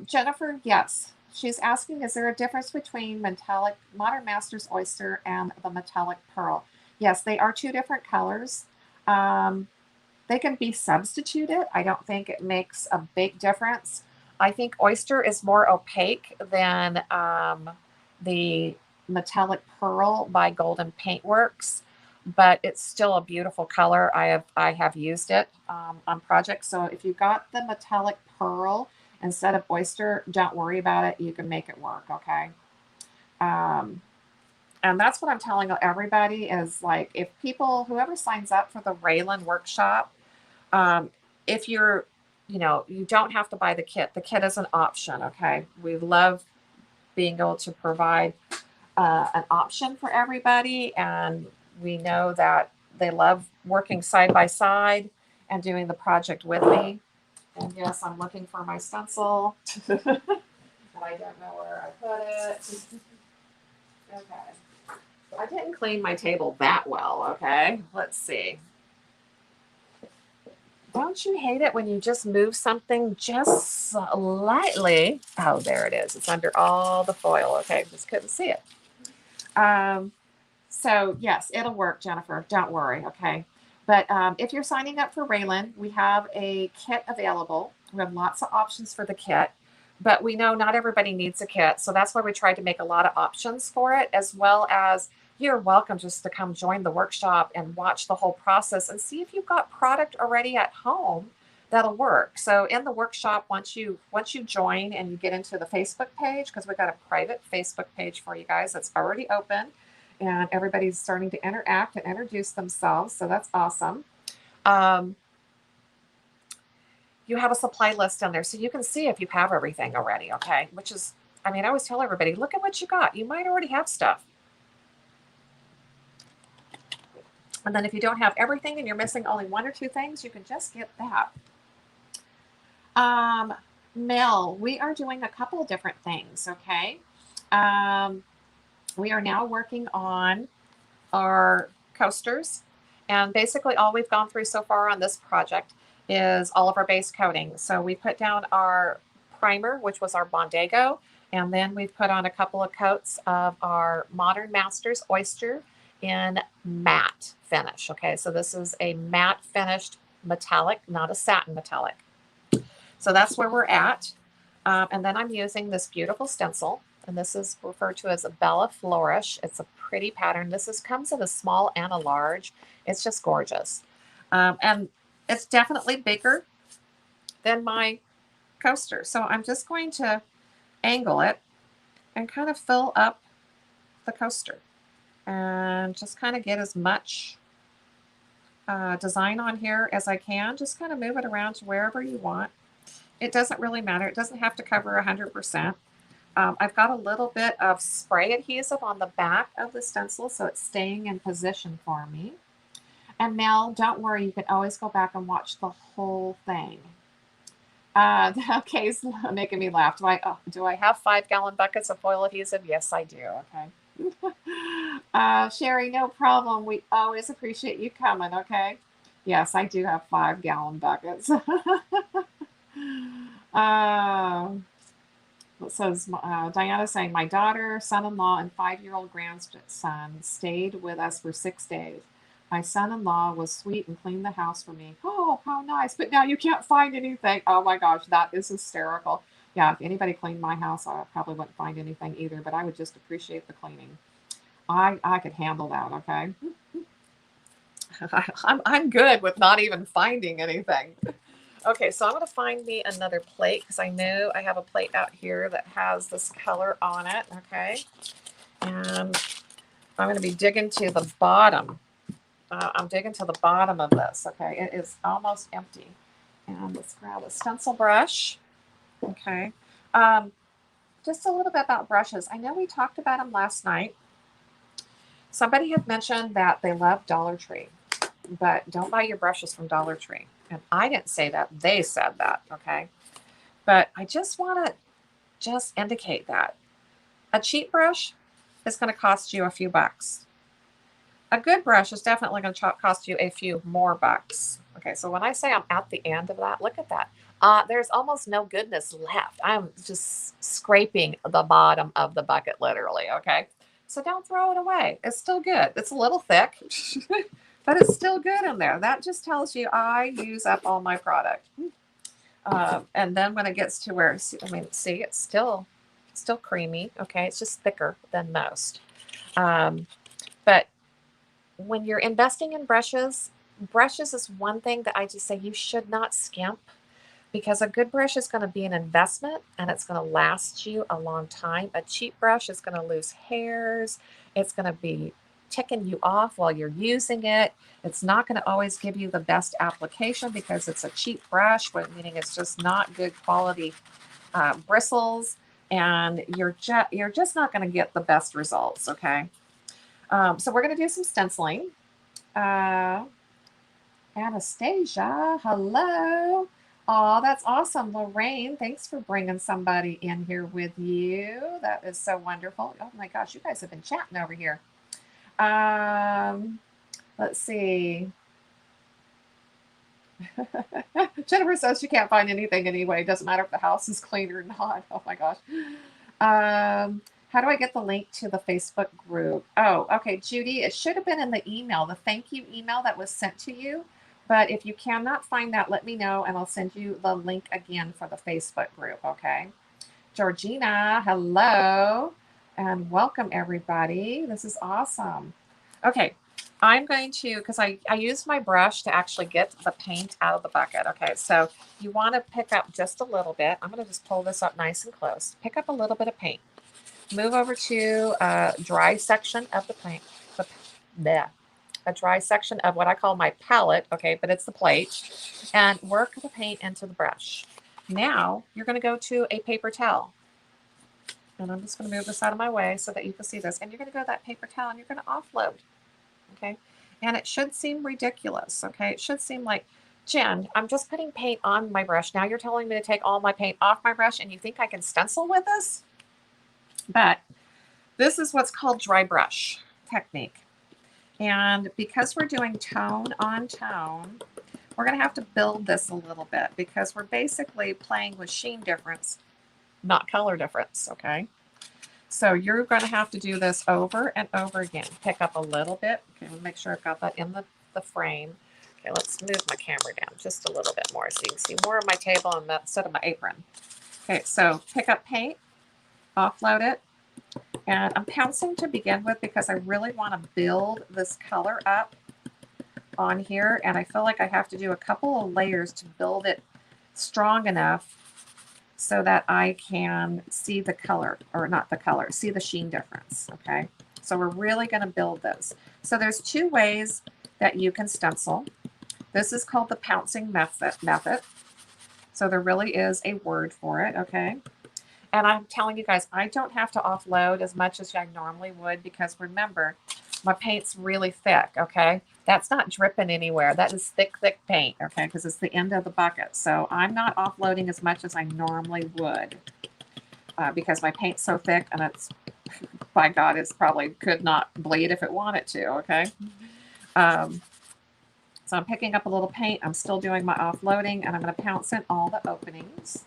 Jennifer, yes. She's asking, is there a difference between metallic Modern Masters Oyster and the metallic pearl? Yes, they are 2 different colors. They can be substituted. I don't think it makes a big difference. I think oyster is more opaque than the metallic pearl by Golden Paintworks, but it's still a beautiful color. I have used it on projects. So if you got the metallic pearl instead of oyster, don't worry about it. You can make it work, okay? And that's what I'm telling everybody is, like, if people, whoever signs up for the Raylan workshop, if you're, you don't have to buy the kit. The kit is an option, okay? We love being able to provide an option for everybody, and we know that they love working side by side and doing the project with me. And yes, I'm looking for my stencil, and I don't know where I put it. Okay. I didn't clean my table that well, okay? Let's see. Don't you hate it when you just move something just slightly? Oh, there it is. It's under all the foil. Okay, just couldn't see it. So yes, it'll work, Jennifer. Don't worry, okay? But if you're signing up for Raylan, we have a kit available. We have lots of options for the kit, but we know not everybody needs a kit. So that's why we tried to make a lot of options for it, as well as you're welcome just to come join the workshop and watch the whole process and see if you've got product already at home that'll work. So in the workshop, once you join and you get into the Facebook page, because we've got a private Facebook page for you guys that's already open, and everybody's starting to interact and introduce themselves. So that's awesome. You have a supply list in there, so you can see if you have everything already, okay? Which is, I mean, I always tell everybody, look at what you got. You might already have stuff. And then if you don't have everything and you're missing only 1 or 2 things, you can just get that. Mel, we are doing a couple of different things, okay? We are now working on our coasters. And basically all we've gone through so far on this project is all of our base coating. So we put down our primer, which was our Bondago, and then we've put on a couple of coats of our Modern Masters Oyster in matte finish. Okay, so this is a matte finished metallic, not a satin metallic. So that's where we're at. And then I'm using this beautiful stencil, and this is referred to as a Bella Flourish. It's a pretty pattern. This comes in a small and a large. It's just gorgeous. And it's definitely bigger than my coaster. So I'm just going to angle it and kind of fill up the coaster and just kind of get as much design on here as I can. Just kind of move it around to wherever you want. It doesn't really matter. It doesn't have to cover 100%. I've got a little bit of spray adhesive on the back of the stencil, so it's staying in position for me. And Mel, don't worry, you can always go back and watch the whole thing. Okay, it's making me laugh. Do I have 5-gallon buckets of foil adhesive? Yes, I do. Okay. Sherry, no problem. We always appreciate you coming. Okay. Yes, I do have 5-gallon buckets. It says Diana saying, my daughter, son-in-law, and 5-year-old grandson stayed with us for 6 days. My son-in-law was sweet and cleaned the house for me. Oh, how nice. But now you can't find anything. Oh my gosh, that is hysterical. Yeah, if anybody cleaned my house, I probably wouldn't find anything either, but I would just appreciate the cleaning. I could handle that, okay? I'm good with not even finding anything. Okay, so I'm going to find me another plate because I know I have a plate out here that has this color on it, okay? And I'm going to be digging to the bottom. I'm digging to the bottom of this, okay? It is almost empty. And let's grab a stencil brush, okay? Just a little bit about brushes. I know we talked about them last night. Somebody had mentioned that they love Dollar Tree, but don't buy your brushes from Dollar Tree. And I didn't say that. They said that, okay? But I just want to just indicate that a cheap brush is going to cost you a few bucks. A good brush is definitely going to cost you a few more bucks. Okay, so when I say I'm at the end of that, look at that. There's almost no goodness left. I'm just scraping the bottom of the bucket, literally, okay? So don't throw it away. It's still good. It's a little thick, but it's still good in there. That just tells you I use up all my product. And then when it gets to where, see, it's still creamy, okay? It's just thicker than most. But when you're investing in brushes is one thing that I just say you should not skimp, because a good brush is going to be an investment and it's going to last you a long time. A cheap brush is going to lose hairs. It's going to be ticking you off while you're using it. It's not going to always give you the best application because it's a cheap brush, meaning it's just not good quality bristles, and you're just not going to get the best results, okay? So we're going to do some stenciling. Anastasia, hello. Oh, that's awesome. Lorraine, thanks for bringing somebody in here with you. That is so wonderful. Oh my gosh, you guys have been chatting over here. Let's see. Jennifer says she can't find anything anyway. Doesn't matter if the house is clean or not. Oh my gosh. How do I get the link to the Facebook group? Oh, okay, Judy, it should have been in the email, the thank you email that was sent to you. But if you cannot find that, let me know and I'll send you the link again for the Facebook group, okay? Georgina, hello, and welcome everybody. This is awesome. Okay, I'm going to, because I used my brush to actually get the paint out of the bucket, okay? So you want to pick up just a little bit. I'm going to just pull this up nice and close. Pick up a little bit of paint. Move over to a dry section of the paint. A dry section of what I call my palette, okay, but it's the plate, and work the paint into the brush. Now you're going to go to a paper towel, and I'm just going to move this out of my way so that you can see this, and you're going to go to that paper towel and you're going to offload, okay? And it should seem ridiculous, okay? It should seem like, Jen, I'm just putting paint on my brush. Now you're telling me to take all my paint off my brush and you think I can stencil with this? But this is what's called dry brush technique. And because we're doing tone on tone, we're going to have to build this a little bit because we're basically playing with sheen difference, not color difference, okay? So you're going to have to do this over and over again. Pick up a little bit. Okay, make sure I've got that in the frame. Okay, let's move my camera down just a little bit more so you can see more of my table and instead of my apron. Okay, so pick up paint, offload it. And I'm pouncing to begin with because I really want to build this color up on here. And I feel like I have to do a couple of layers to build it strong enough so that I can see the color, or not the color, see the sheen difference, okay? So we're really going to build this. So there's two ways that you can stencil. This is called the pouncing method. So there really is a word for it, okay? And I'm telling you guys, I don't have to offload as much as I normally would because remember, my paint's really thick, okay? That's not dripping anywhere. That is thick, thick paint, okay? Because it's the end of the bucket. So I'm not offloading as much as I normally would because my paint's so thick and it's, by God, it's probably could not bleed if it wanted to, okay? So I'm picking up a little paint. I'm still doing my offloading, and I'm going to pounce in all the openings.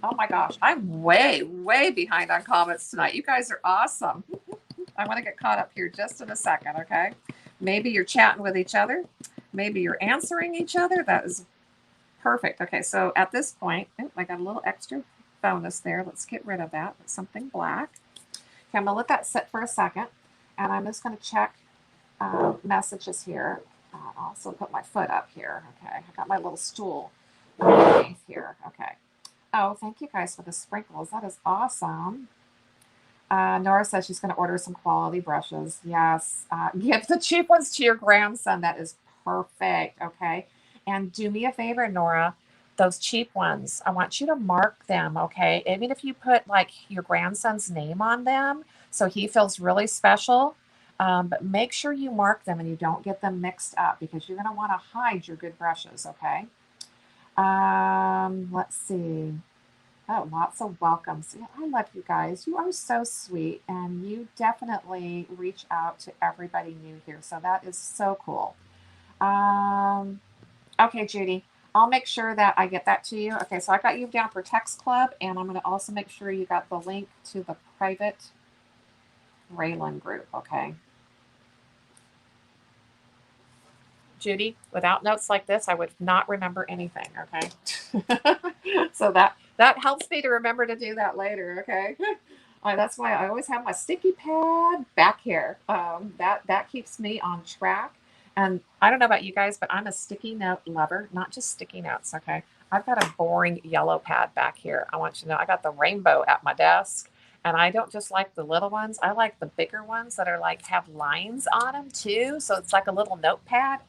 Oh my gosh, I'm way, way behind on comments tonight. You guys are awesome. I want to get caught up here just in a second, okay? Maybe you're chatting with each other. Maybe you're answering each other. That is perfect. Okay, so at this point, I got a little extra bonus there. Let's get rid of that. Something black. Okay, I'm going to let that sit for a second, and I'm just going to check messages here. I'll also put my foot up here. Okay, I got my little stool underneath here. Okay. Oh, thank you guys for the sprinkles. That is awesome. Nora says she's going to order some quality brushes. Yes. Give the cheap ones to your grandson. That is perfect. Okay. And do me a favor, Nora. Those cheap ones, I want you to mark them. Okay. Even if you put like your grandson's name on them so he feels really special. But make sure you mark them and you don't get them mixed up because you're going to want to hide your good brushes. Okay. Let's see. Oh, lots of welcomes. Yeah, I love you guys. You are so sweet, and you definitely reach out to everybody new here. So that is so cool. Okay, Judy, I'll make sure that I get that to you. Okay, so I got you down for Text Club, and I'm going to also make sure you got the link to the private Raylan group. Okay. Judy, without notes like this, I would not remember anything, okay? So that helps me to remember to do that later, okay? That's why I always have my sticky pad back here. That keeps me on track. And I don't know about you guys, but I'm a sticky note lover, not just sticky notes, okay? I've got a boring yellow pad back here. I want you to know I got the rainbow at my desk. And I don't just like the little ones. I like the bigger ones that are like have lines on them too. So it's like a little notepad.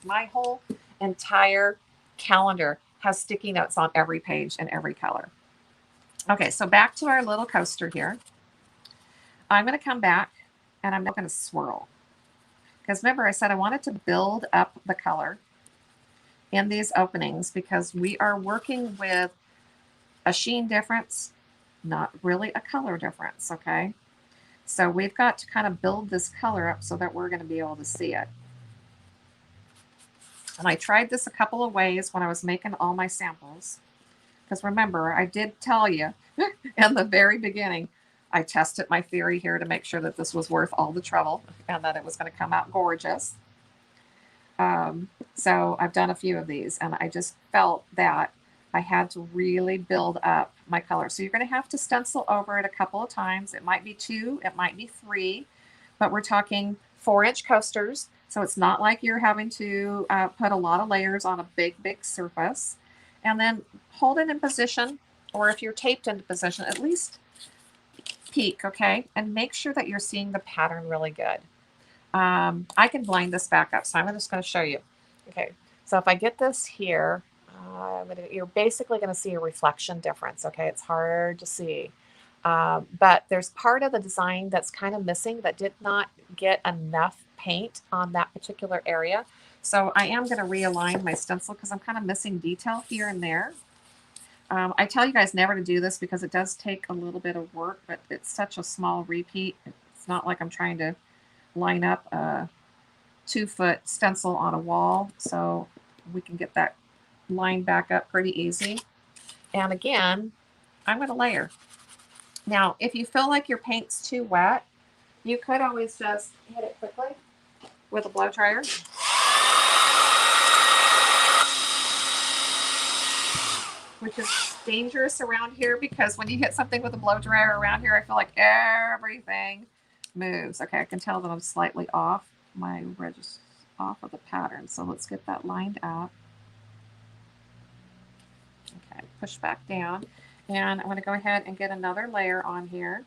My whole entire calendar has sticky notes on every page and every color. Okay, so back to our little coaster here. I'm going to come back and I'm not going to swirl. Because remember I said I wanted to build up the color in these openings because we are working with a sheen difference, not really a color difference, okay? So we've got to kind of build this color up so that we're going to be able to see it. And I tried this a couple of ways when I was making all my samples. Because remember, I did tell you in the very beginning, I tested my theory here to make sure that this was worth all the trouble and that it was going to come out gorgeous. So I've done a few of these and I just felt that I had to really build up my color. So you're going to have to stencil over it a couple of times. It might be 2, it might be 3, but we're talking 4-inch coasters. So it's not like you're having to put a lot of layers on a big, big surface. And then hold it in position, or if you're taped into position, at least peek, okay? And make sure that you're seeing the pattern really good. I can blind this back up, so I'm just going to show you. Okay, so if I get this here, you're basically going to see a reflection difference, okay? It's hard to see. But there's part of the design that's kind of missing that did not get enough paint on that particular area. So I am going to realign my stencil because I'm kind of missing detail here and there. I tell you guys never to do this because it does take a little bit of work, but it's such a small repeat. It's not like I'm trying to line up a 2-foot stencil on a wall. So we can get that line back up pretty easy. And again, I'm going to layer. Now, if you feel like your paint's too wet, you could always just hit it quickly with a blow dryer. Which is dangerous around here because when you hit something with a blow dryer around here, I feel like everything moves. Okay, I can tell that I'm slightly off my off of the pattern. So let's get that lined up. Okay, push back down. And I'm going to go ahead and get another layer on here.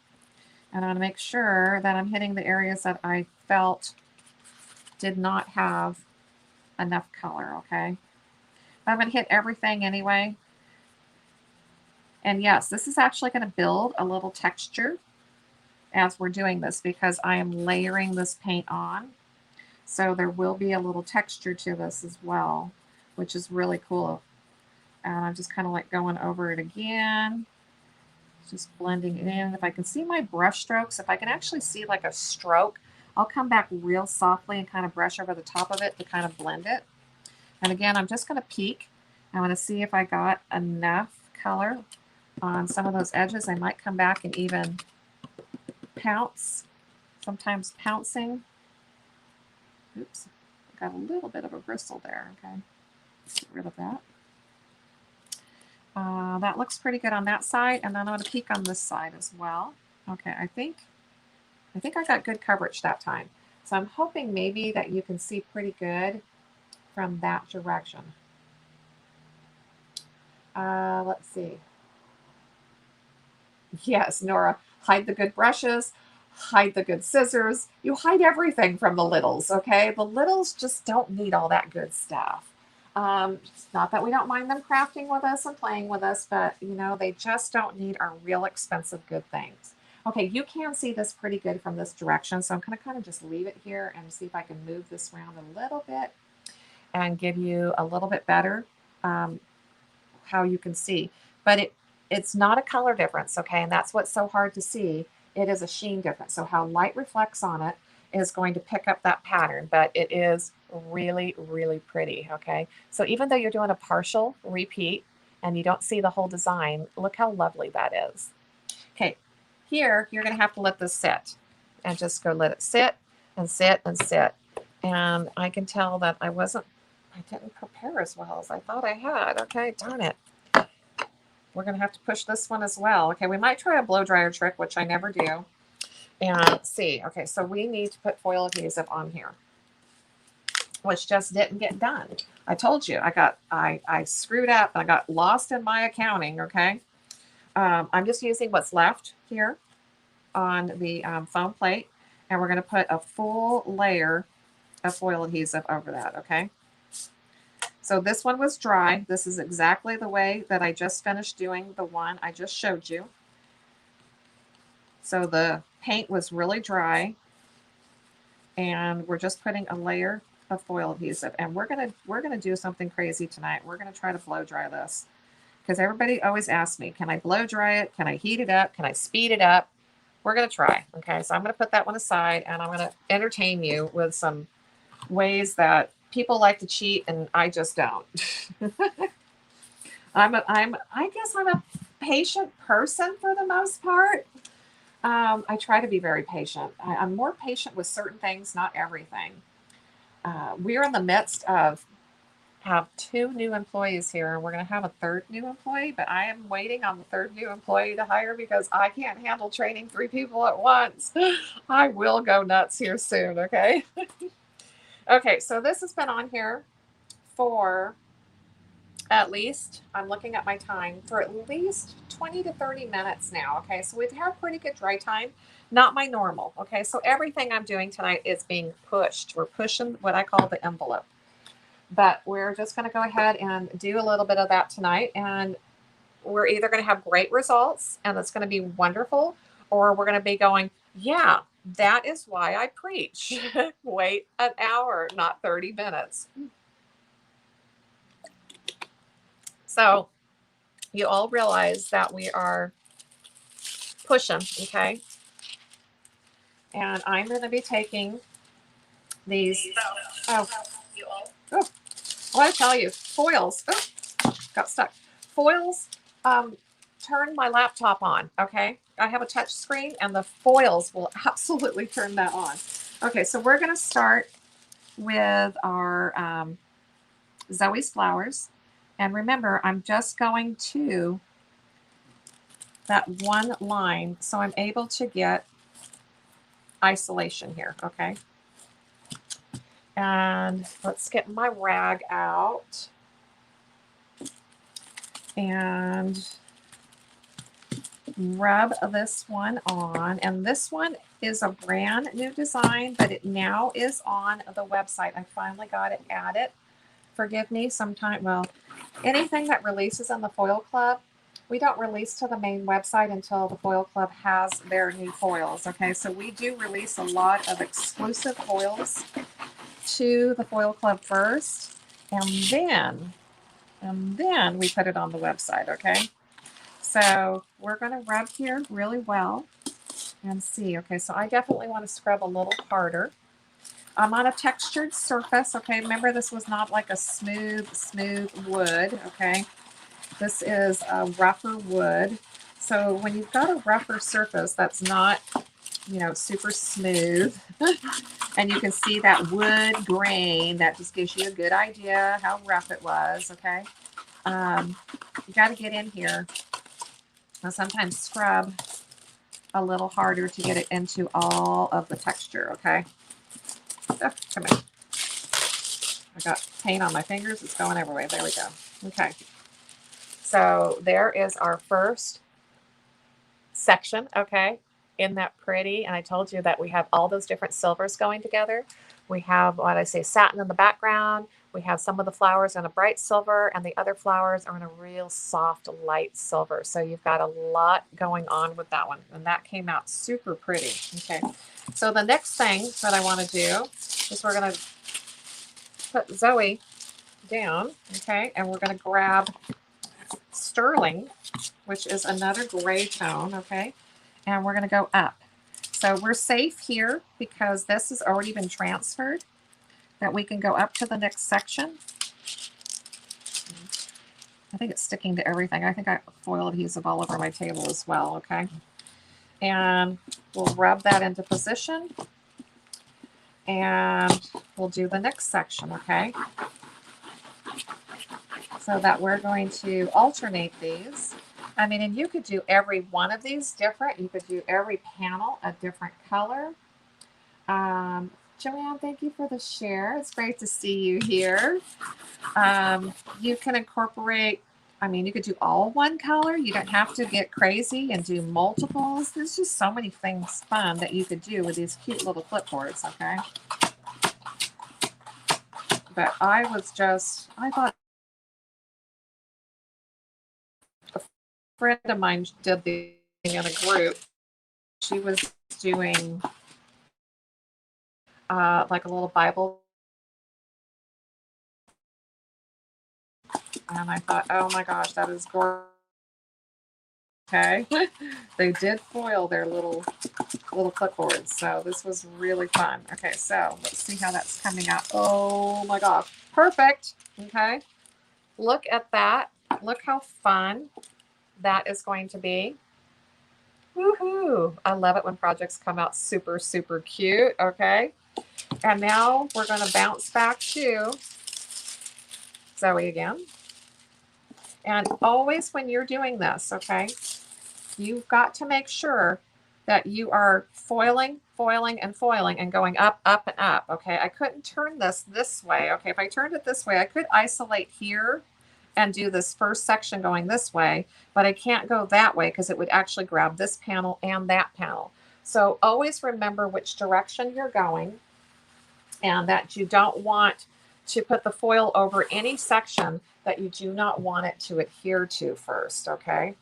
And I'm going to make sure that I'm hitting the areas that I felt did not have enough color, okay? I'm going to hit everything anyway. And yes, this is actually going to build a little texture as we're doing this because I am layering this paint on. So there will be a little texture to this as well, which is really cool. And I'm just kind of like going over it again, just blending it in. If I can see my brush strokes, if I can actually see like a stroke, I'll come back real softly and kind of brush over the top of it to kind of blend it. And again, I'm just going to peek. I want to see if I got enough color on some of those edges. I might come back and even pounce, sometimes pouncing. Oops, I got a little bit of a bristle there. Okay, get rid of that. That looks pretty good on that side, and then I'm going to peek on this side as well. Okay, I think I got good coverage that time. So I'm hoping maybe that you can see pretty good from that direction. Let's see. Yes, Nora, hide the good brushes, hide the good scissors. You hide everything from the littles, okay? The littles just don't need all that good stuff. It's not that we don't mind them crafting with us and playing with us, but you know, they just don't need our real expensive good things. Okay, you can see this pretty good from this direction, so I'm going to kind of just leave it here and see if I can move this around a little bit and give you a little bit better how you can see. But it's not a color difference, okay? And that's what's so hard to see. It is a sheen difference. So how light reflects on it is going to pick up that pattern, but it is really, really pretty, okay? So even though you're doing a partial repeat and you don't see the whole design, look how lovely that is. Okay, here you're going to have to let this sit and just go let it sit and sit and sit. And I can tell that I didn't prepare as well as I thought I had. Okay, darn it. We're going to have to push this one as well. Okay, we might try a blow dryer trick, which I never do. And see. Okay, so we need to put foil adhesive on here, which just didn't get done. I told you, I screwed up. I got lost in my accounting, okay? I'm just using what's left here on the foam plate, and we're going to put a full layer of foil adhesive over that, okay? So this one was dry. This is exactly the way that I just finished doing the one I just showed you. So the paint was really dry, and we're just putting a layer of foil adhesive. And we're gonna do something crazy tonight. We're gonna try to blow dry this because everybody always asks me, can I blow dry it? Can I heat it up? Can I speed it up? We're gonna try. Okay, so I'm gonna put that one aside, and I'm gonna entertain you with some ways that people like to cheat, and I just don't. I guess I'm a patient person for the most part. I try to be very patient. I'm more patient with certain things, not everything. We're in the midst of have 2 new employees here, and we're going to have a 3rd new employee, but I am waiting on the 3rd new employee to hire because I can't handle training 3 people at once. I will go nuts here soon, okay? Okay, so this has been on here for at least, I'm looking at my time, for at least 20 to 30 minutes now. Okay, so we've had pretty good dry time, not my normal. Okay, so everything I'm doing tonight is being pushed. We're pushing what I call the envelope. But we're just going to go ahead and do a little bit of that tonight. And we're either going to have great results and it's going to be wonderful, or we're going to be going, yeah, that is why I preach. Wait an hour, not 30 minutes. So you all realize that we are pushing, okay? And I'm going to be taking these. Oh, oh, well, I tell you, foils. Oh, got stuck. Foils turn my laptop on, okay? I have a touch screen, and the foils will absolutely turn that on. Okay, so we're going to start with our Zoe's flowers. And remember, I'm just going to that one line, so I'm able to get isolation here, okay? And let's get my rag out. and rub this one on. And this one is a brand new design, but it now is on the website. I finally got it added. Forgive me, sometime, well, anything that releases on the Foil Club, we don't release to the main website until the Foil Club has their new foils. Okay, so we do release a lot of exclusive foils to the Foil Club first, and then we put it on the website. Okay, so we're going to rub here really well and see. Okay, so I definitely want to scrub a little harder. I'm on a textured surface. Okay, remember this was not like a smooth wood. Okay, this is a rougher wood. So when you've got a rougher surface that's not, you know, super smooth, and you can see that wood grain, that just gives you a good idea how rough it was. Okay, you got to get in here and sometimes scrub a little harder to get it into all of the texture. Okay, oh, come here. I got paint on my fingers. It's going everywhere. There we go. Okay, so there is our first section. Okay, isn't that pretty? And I told you that we have all those different silvers going together. We have, what I say, satin in the background. We have some of the flowers in a bright silver, and the other flowers are in a real soft, light silver. So you've got a lot going on with that one. And that came out super pretty. Okay, so the next thing that I want to do is we're going to put Zoe down, okay, and we're going to grab Sterling, which is another gray tone, okay, and we're going to go up. So we're safe here because this has already been transferred, that we can go up to the next section. I think it's sticking to everything. I think I have foil adhesive all over my table as well, okay, and we'll rub that into position, and we'll do the next section, okay, so that we're going to alternate these. I mean, and you could do every one of these different. You could do every panel a different color. Joanne, thank you for the share. It's great to see you here. You can incorporate, I mean, you could do all one color. You don't have to get crazy and do multiples. There's just so many things fun that you could do with these cute little clipboards, okay? But I thought a friend of mine did the thing in a group. She was doing like a little Bible. And I thought, oh my gosh, that is gorgeous. Okay. They did foil their little clipboards. So this was really fun. Okay, so let's see how that's coming out. Oh my gosh. Perfect. Okay. Look at that. Look how fun that is going to be. Woohoo. I love it when projects come out super, super cute. Okay. And now we're going to bounce back to Zoe again. And always when you're doing this, okay, you've got to make sure that you are foiling, and going up, and up, okay? I couldn't turn this way, okay? If I turned it this way, I could isolate here and do this first section going this way, but I can't go that way because it would actually grab this panel and that panel. So always remember which direction you're going, and that you don't want to put the foil over any section that you do not want it to adhere to first, okay?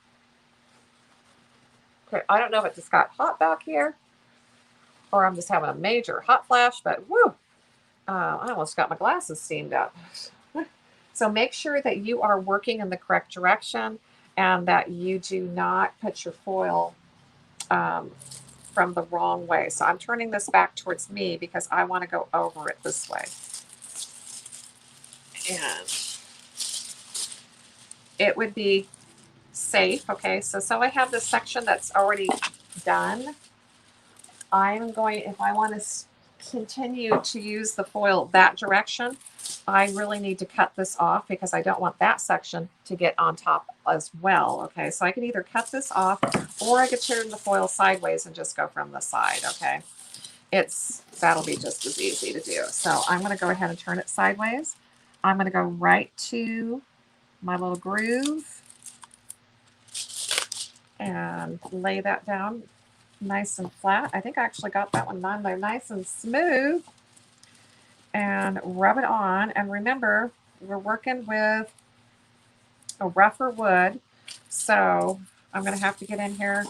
Okay, I don't know if it just got hot back here or I'm just having a major hot flash, but whoo, I almost got my glasses steamed up. So make sure that you are working in the correct direction and that you do not put your foil from the wrong way. So I'm turning this back towards me because I want to go over it this way. And it would be safe. Okay, so I have this section that's already done. I'm going, if I want to continue to use the foil that direction, I really need to cut this off because I don't want that section to get on top as well. Okay, so I can either cut this off or I could turn the foil sideways and just go from the side. Okay, that'll be just as easy to do. So I'm going to go ahead and turn it sideways. I'm going to go right to my little groove and lay that down nice and flat. I think I actually got that one on there nice and smooth, and rub it on. And remember, we're working with a rougher wood, so I'm going to have to get in here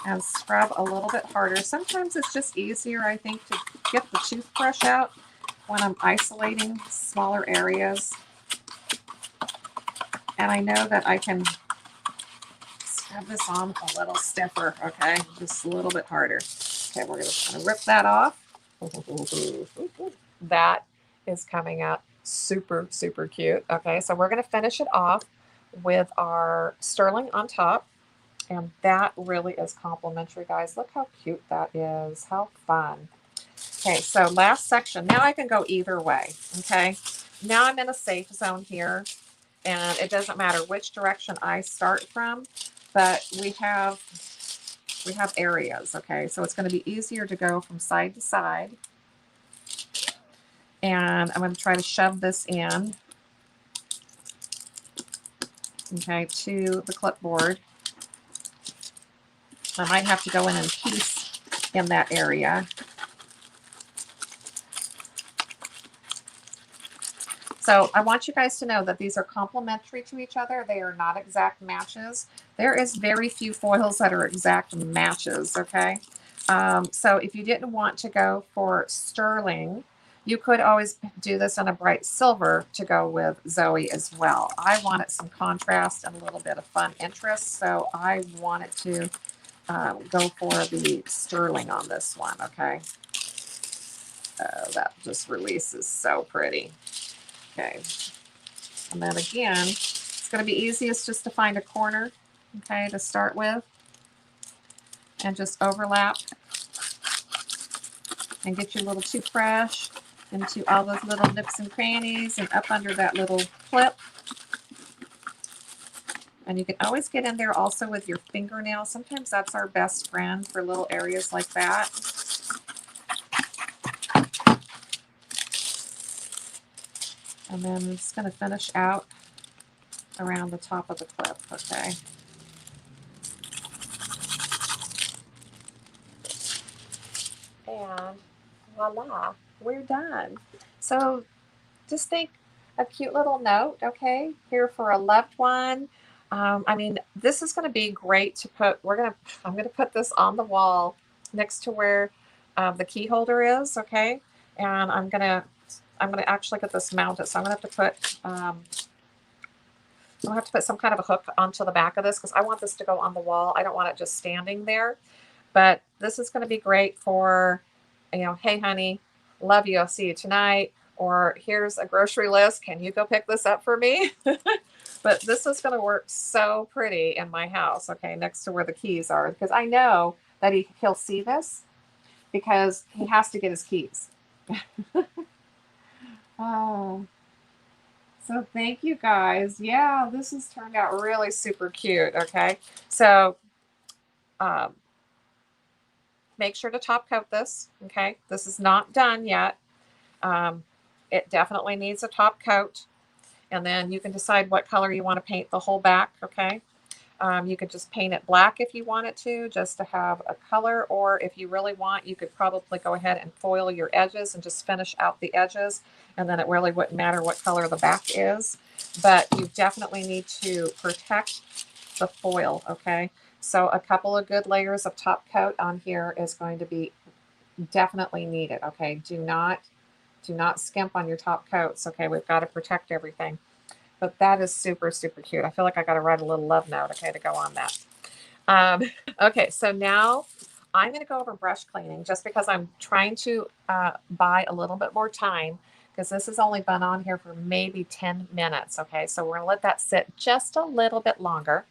and scrub a little bit harder. Sometimes it's just easier, I think, to get the toothbrush out when I'm isolating smaller areas. And I know that I can scrub this on a little stiffer, okay? Just a little bit harder. Okay, we're just gonna rip that off. That is coming out super, super cute. Okay, so we're gonna finish it off with our sterling on top. And that really is complimentary, guys. Look how cute that is. How fun. Okay, so last section. Now I can go either way, okay? Now I'm in a safe zone here, and it doesn't matter which direction I start from, but we have areas, okay? So it's going to be easier to go from side to side. And I'm going to try to shove this in, okay, to the clipboard. I might have to go in and piece in that area. So I want you guys to know that these are complementary to each other. They are not exact matches. There is very few foils that are exact matches, okay? So if you didn't want to go for sterling, you could always do this in a bright silver to go with Zoe as well. I wanted some contrast and a little bit of fun interest, so I wanted to go for the sterling on this one, okay? That just releases so pretty. Okay, and then again, it's going to be easiest just to find a corner, okay, to start with, and just overlap and get your little toothbrush into all those little nooks and crannies and up under that little clip. And you can always get in there also with your fingernail. Sometimes that's our best friend for little areas like that. And then I'm just going to finish out around the top of the clip, okay? And voila, we're done. So just think a cute little note, okay, here for a loved one. I mean, this is going to be great to put. I'm going to put this on the wall next to where the key holder is, okay. And I'm going to actually get this mounted. So I'm going to have to put. I'm going to have to put some kind of a hook onto the back of this because I want this to go on the wall. I don't want it just standing there. But this is going to be great for, hey, honey, love you. I'll see you tonight. Or here's a grocery list. Can you go pick this up for me? But this is going to work so pretty in my house, okay, next to where the keys are. Because I know that he'll see this because he has to get his keys. Oh, so thank you guys. Yeah, this has turned out really super cute, okay? So make sure to top coat this, okay? This is not done yet. It definitely needs a top coat. And then you can decide what color you want to paint the whole back, okay? You could just paint it black if you wanted to, just to have a color. Or if you really want, you could probably go ahead and foil your edges and just finish out the edges. And then it really wouldn't matter what color the back is. But you definitely need to protect the foil, okay? So a couple of good layers of top coat on here is going to be definitely needed, okay? Do not skimp on your top coats, okay? We've got to protect everything. But that is super, super cute. I feel like I got to write a little love note, okay, to go on that. Okay, so now I'm going to go over brush cleaning just because I'm trying to buy a little bit more time because this has only been on here for maybe 10 minutes, okay? So we're going to let that sit just a little bit longer.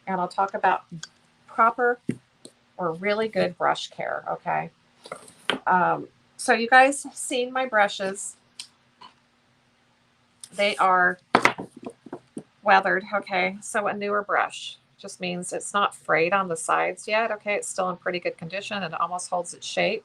And I'll talk about proper or really good brush care, okay? So you guys have seen my brushes. They are weathered, okay? So a newer brush just means it's not frayed on the sides yet, okay? It's still in pretty good condition and it almost holds its shape.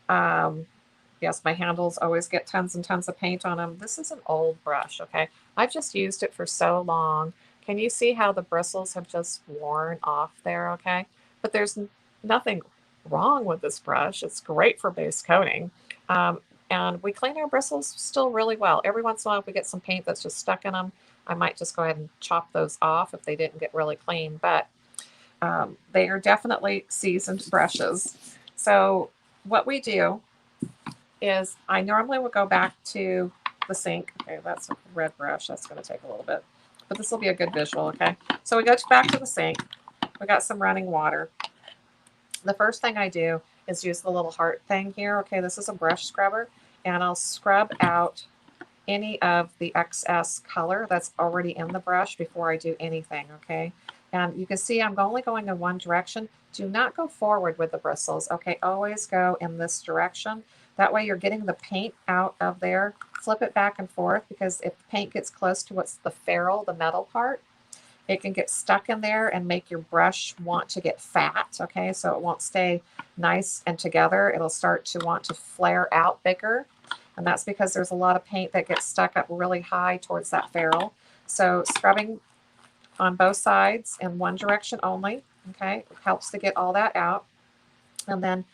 Yes, my handles always get tons and tons of paint on them. This is an old brush, okay? I've just used it for so long. Can you see how the bristles have just worn off there, okay? But there's nothing wrong with this brush. It's great for base coating. Um, and we clean our bristles still really well. Every once in a while, if we get some paint that's just stuck in them, I might just go ahead and chop those off if they didn't get really clean. But they are definitely seasoned brushes. So what we do is I normally would go back to the sink. Okay, that's a red brush. That's going to take a little bit. But this will be a good visual, okay? So we go back to the sink. We got some running water. The first thing I do is use the little heart thing here. Okay, this is a brush scrubber. And I'll scrub out any of the excess color that's already in the brush before I do anything, okay? And you can see I'm only going in one direction. Do not go forward with the bristles, okay? Always go in this direction. That way you're getting the paint out of there. Flip it back and forth, because if the paint gets close to what's the ferrule, the metal part, it can get stuck in there and make your brush want to get fat, okay? So it won't stay nice and together. It'll start to want to flare out bigger. And that's because there's a lot of paint that gets stuck up really high towards that ferrule. So scrubbing on both sides in one direction only, okay, helps to get all that out. And then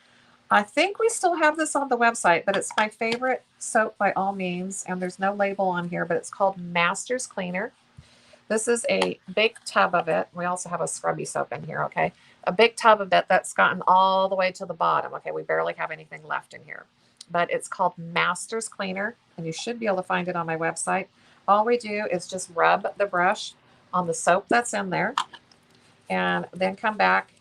I think we still have this on the website, but it's my favorite soap by all means. And there's no label on here, but it's called Masters Cleaner. This is a big tub of it. We also have a scrubby soap in here, okay? A big tub of it that's gotten all the way to the bottom. Okay, we barely have anything left in here. But it's called Masters Cleaner, and you should be able to find it on my website. All we do is just rub the brush on the soap that's in there, and then come back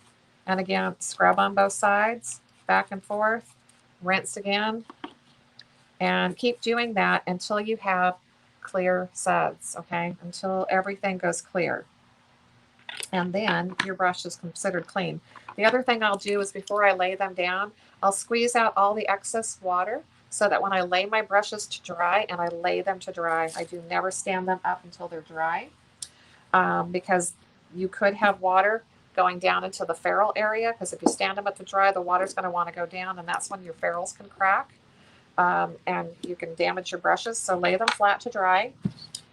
and again scrub on both sides, back and forth, rinse again, and keep doing that until you have clear suds, okay? Until everything goes clear. And then your brush is considered clean. The other thing I'll do is before I lay them down, I'll squeeze out all the excess water so that when I lay my brushes to dry and I lay them to dry, I do never stand them up until they're dry, because you could have water going down into the ferrule area, because if you stand them up to dry, the water's going to want to go down, and that's when your ferrules can crack, and you can damage your brushes. So lay them flat to dry.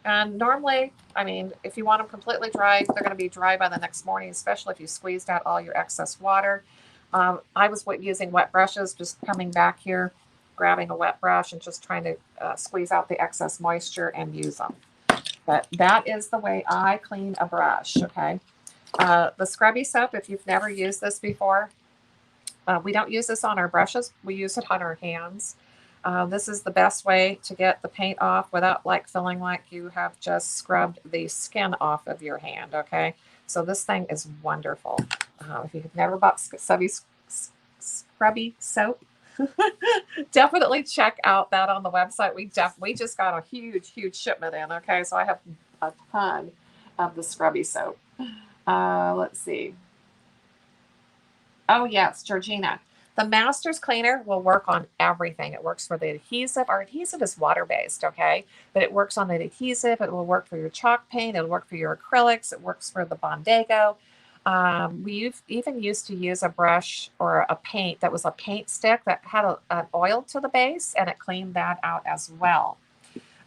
And normally, I mean, if you want them completely dry, they're going to be dry by the next morning, especially if you squeezed out all your excess water. I was using wet brushes, just coming back here, grabbing a wet brush and just trying to squeeze out the excess moisture and use them. But that is the way I clean a brush, okay? The scrubby soap, if you've never used this before, we don't use this on our brushes. We use it on our hands. This is the best way to get the paint off without feeling like you have just scrubbed the skin off of your hand, okay? So this thing is wonderful. If you've never bought scrubby soap, definitely check out that on the website. We just got a huge shipment in, okay? So I have a ton of the scrubby soap. Let's see. Oh, yes, Georgina. The Masters Cleaner will work on everything. It works for the adhesive. Our adhesive is water-based, okay? But it works on the adhesive. It will work for your chalk paint. It'll work for your acrylics. It works for the Bondago. We even used to use a brush or a paint that was a paint stick that had an oil to the base, and it cleaned that out as well.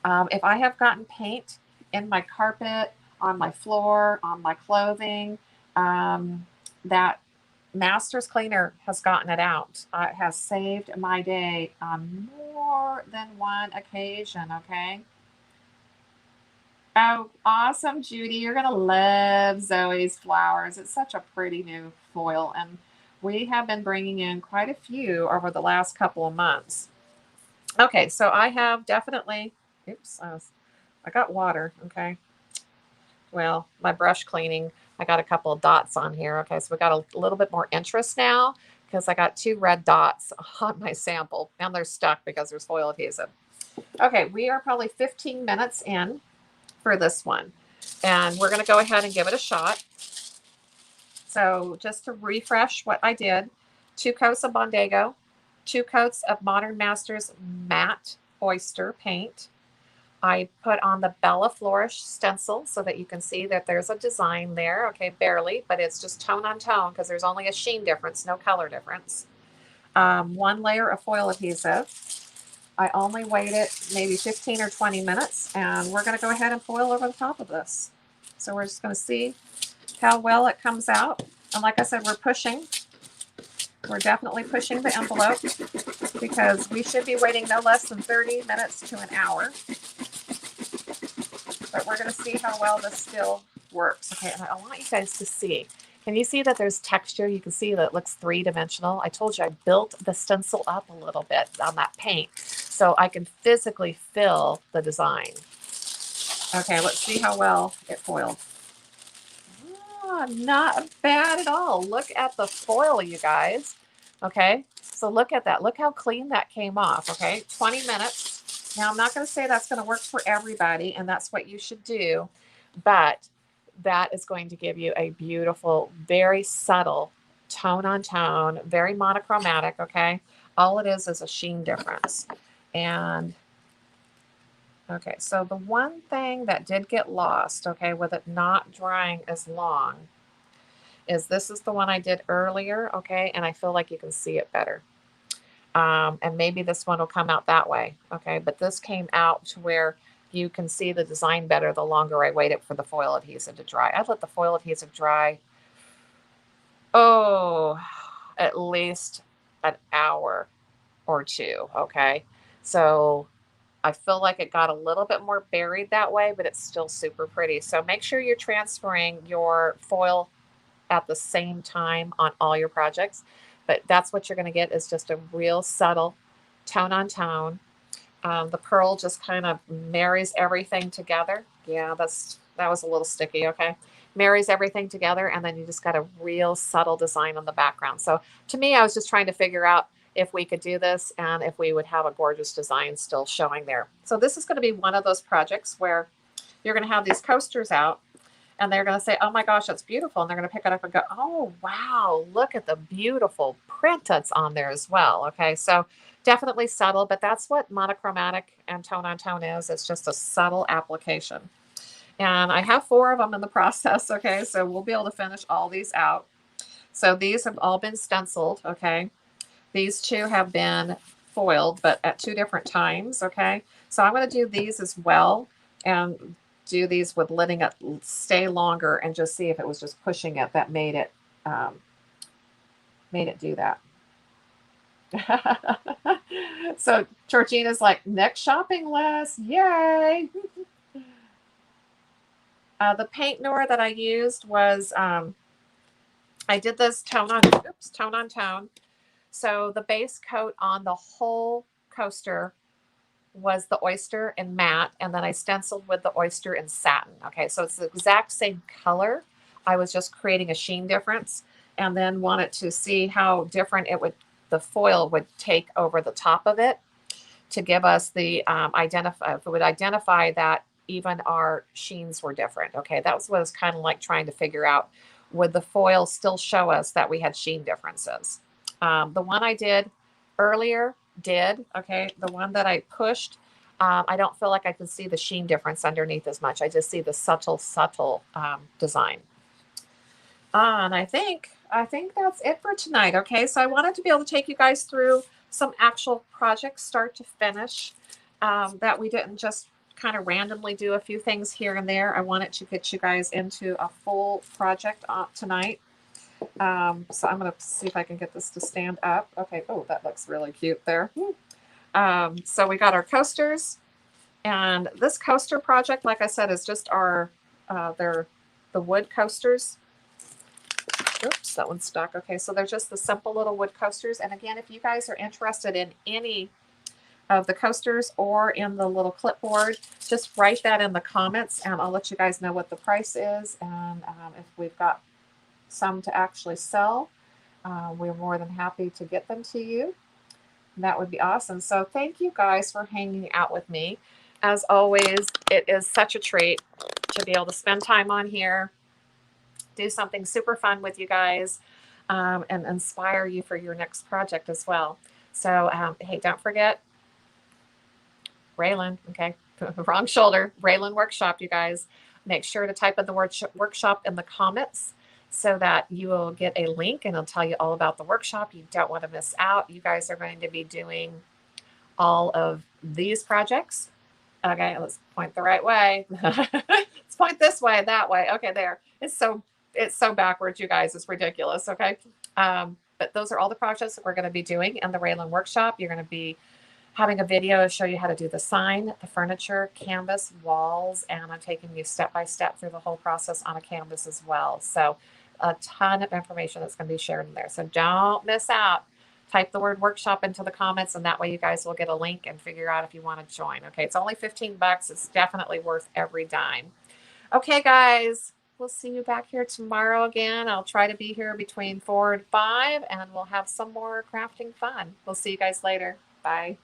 If I have gotten paint in my carpet, on my floor, on my clothing, that Masters Cleaner has gotten it out. It has saved my day on more than one occasion, okay? Oh, awesome, Judy. You're going to love Zoe's flowers. It's such a pretty new foil, and we have been bringing in quite a few over the last couple of months. Okay, so I have definitely, oops, I got water, okay? Well, my brush cleaning, I got a couple of dots on here. Okay, so we got a little bit more interest now because I got 2 red dots on my sample, and they're stuck because there's foil adhesive. Okay, we are probably 15 minutes in for this one, and we're going to go ahead and give it a shot. So just to refresh what I did, 2 coats of Bondago, 2 coats of Modern Masters Matte Oyster Paint. I put on the Bella Flourish stencil so that you can see that there's a design there. Okay, barely, but it's just tone on tone because there's only a sheen difference, no color difference. 1 layer of foil adhesive. I only waited maybe 15 or 20 minutes, and we're going to go ahead and foil over the top of this. So we're just going to see how well it comes out. And like I said, we're pushing. We're definitely pushing the envelope because we should be waiting no less than 30 minutes to an hour. But we're going to see how well this still works. Okay, and I want you guys to see. Can you see that there's texture? You can see that it looks three-dimensional. I told you I built the stencil up a little bit on that paint so I can physically fill the design. Okay, let's see how well it foiled. Oh, not bad at all. Look at the foil, you guys. Okay, so look at that. Look how clean that came off. Okay, 20 minutes. Now, I'm not going to say that's going to work for everybody, and that's what you should do, but that is going to give you a beautiful, very subtle tone on tone, very monochromatic. Okay, all it is a sheen difference. And okay, so the one thing that did get lost, okay, with it not drying as long, is this is the one I did earlier, okay, and I feel like you can see it better. And maybe this one will come out that way, okay, but this came out to where you can see the design better the longer I waited for the foil adhesive to dry. I've let the foil adhesive dry, oh, at least an hour or two, okay? So I feel like it got a little bit more buried that way, but it's still super pretty. So make sure you're transferring your foil at the same time on all your projects. But that's what you're going to get is just a real subtle tone on tone. The pearl just kind of marries everything together. Yeah, that was a little sticky, okay? Marries everything together, and then you just got a real subtle design on the background. So to me, I was just trying to figure out if we could do this and if we would have a gorgeous design still showing there. So this is going to be one of those projects where you're going to have these coasters out and they're going to say, oh my gosh, that's beautiful. And they're going to pick it up and go, oh, wow, look at the beautiful print that's on there as well. Okay, so definitely subtle, but that's what monochromatic and tone on tone is. It's just a subtle application. And I have 4 of them in the process. Okay, so we'll be able to finish all these out. So these have all been stenciled. Okay, these 2 have been foiled, but at 2 different times. Okay, so I'm going to do these as well and do these with letting it stay longer and just see if it was just pushing it that made it do that. So Georgina's like, next shopping list, yay! The paint Nora that I used was I did this tone on tone. So the base coat on the whole coaster was the oyster and matte, and then I stenciled with the oyster and satin. Okay, so it's the exact same color. I was just creating a sheen difference, and then wanted to see how different the foil would take over the top of it to give us the identify that even our sheens were different. Okay, that was what I was kind of like trying to figure out. Would the foil still show us that we had sheen differences? The one I did earlier did. Okay, the one that I pushed, I don't feel like I can see the sheen difference underneath as much. I just see the subtle design. And I think that's it for tonight. Okay, so I wanted to be able to take you guys through some actual projects start to finish, that we didn't just kind of randomly do a few things here and there. I wanted to get you guys into a full project tonight. So I'm going to see if I can get this to stand up. Okay. Oh, that looks really cute there. So we got our coasters, and this coaster project, like I said, is just they're the wood coasters. Oops, that one's stuck. Okay, so they're just the simple little wood coasters. And again, if you guys are interested in any of the coasters or in the little clipboard, just write that in the comments and I'll let you guys know what the price is. And if we've got some to actually sell, we're more than happy to get them to you. That would be awesome. So thank you guys for hanging out with me. As always, it is such a treat to be able to spend time on here, do something super fun with you guys, and inspire you for your next project as well. So, hey, don't forget, Raylan, okay, wrong shoulder, Raylan Workshop, you guys. Make sure to type in the word workshop in the comments so that you will get a link and it'll tell you all about the workshop. You don't want to miss out. You guys are going to be doing all of these projects. Okay, let's point the right way. It's point this way, that way. Okay, there. It's so backwards, you guys. It's ridiculous. Okay. But those are all the projects that we're going to be doing in the Raylan workshop. You're going to be having a video to show you how to do the sign, the furniture, canvas, walls, and I'm taking you step by step through the whole process on a canvas as well. So a ton of information that's going to be shared in there. So don't miss out. Type the word workshop into the comments, and that way you guys will get a link and figure out if you want to join. Okay, it's only 15 bucks. It's definitely worth every dime. Okay, guys, we'll see you back here tomorrow again. I'll try to be here between 4 and 5, and we'll have some more crafting fun. We'll see you guys later. Bye.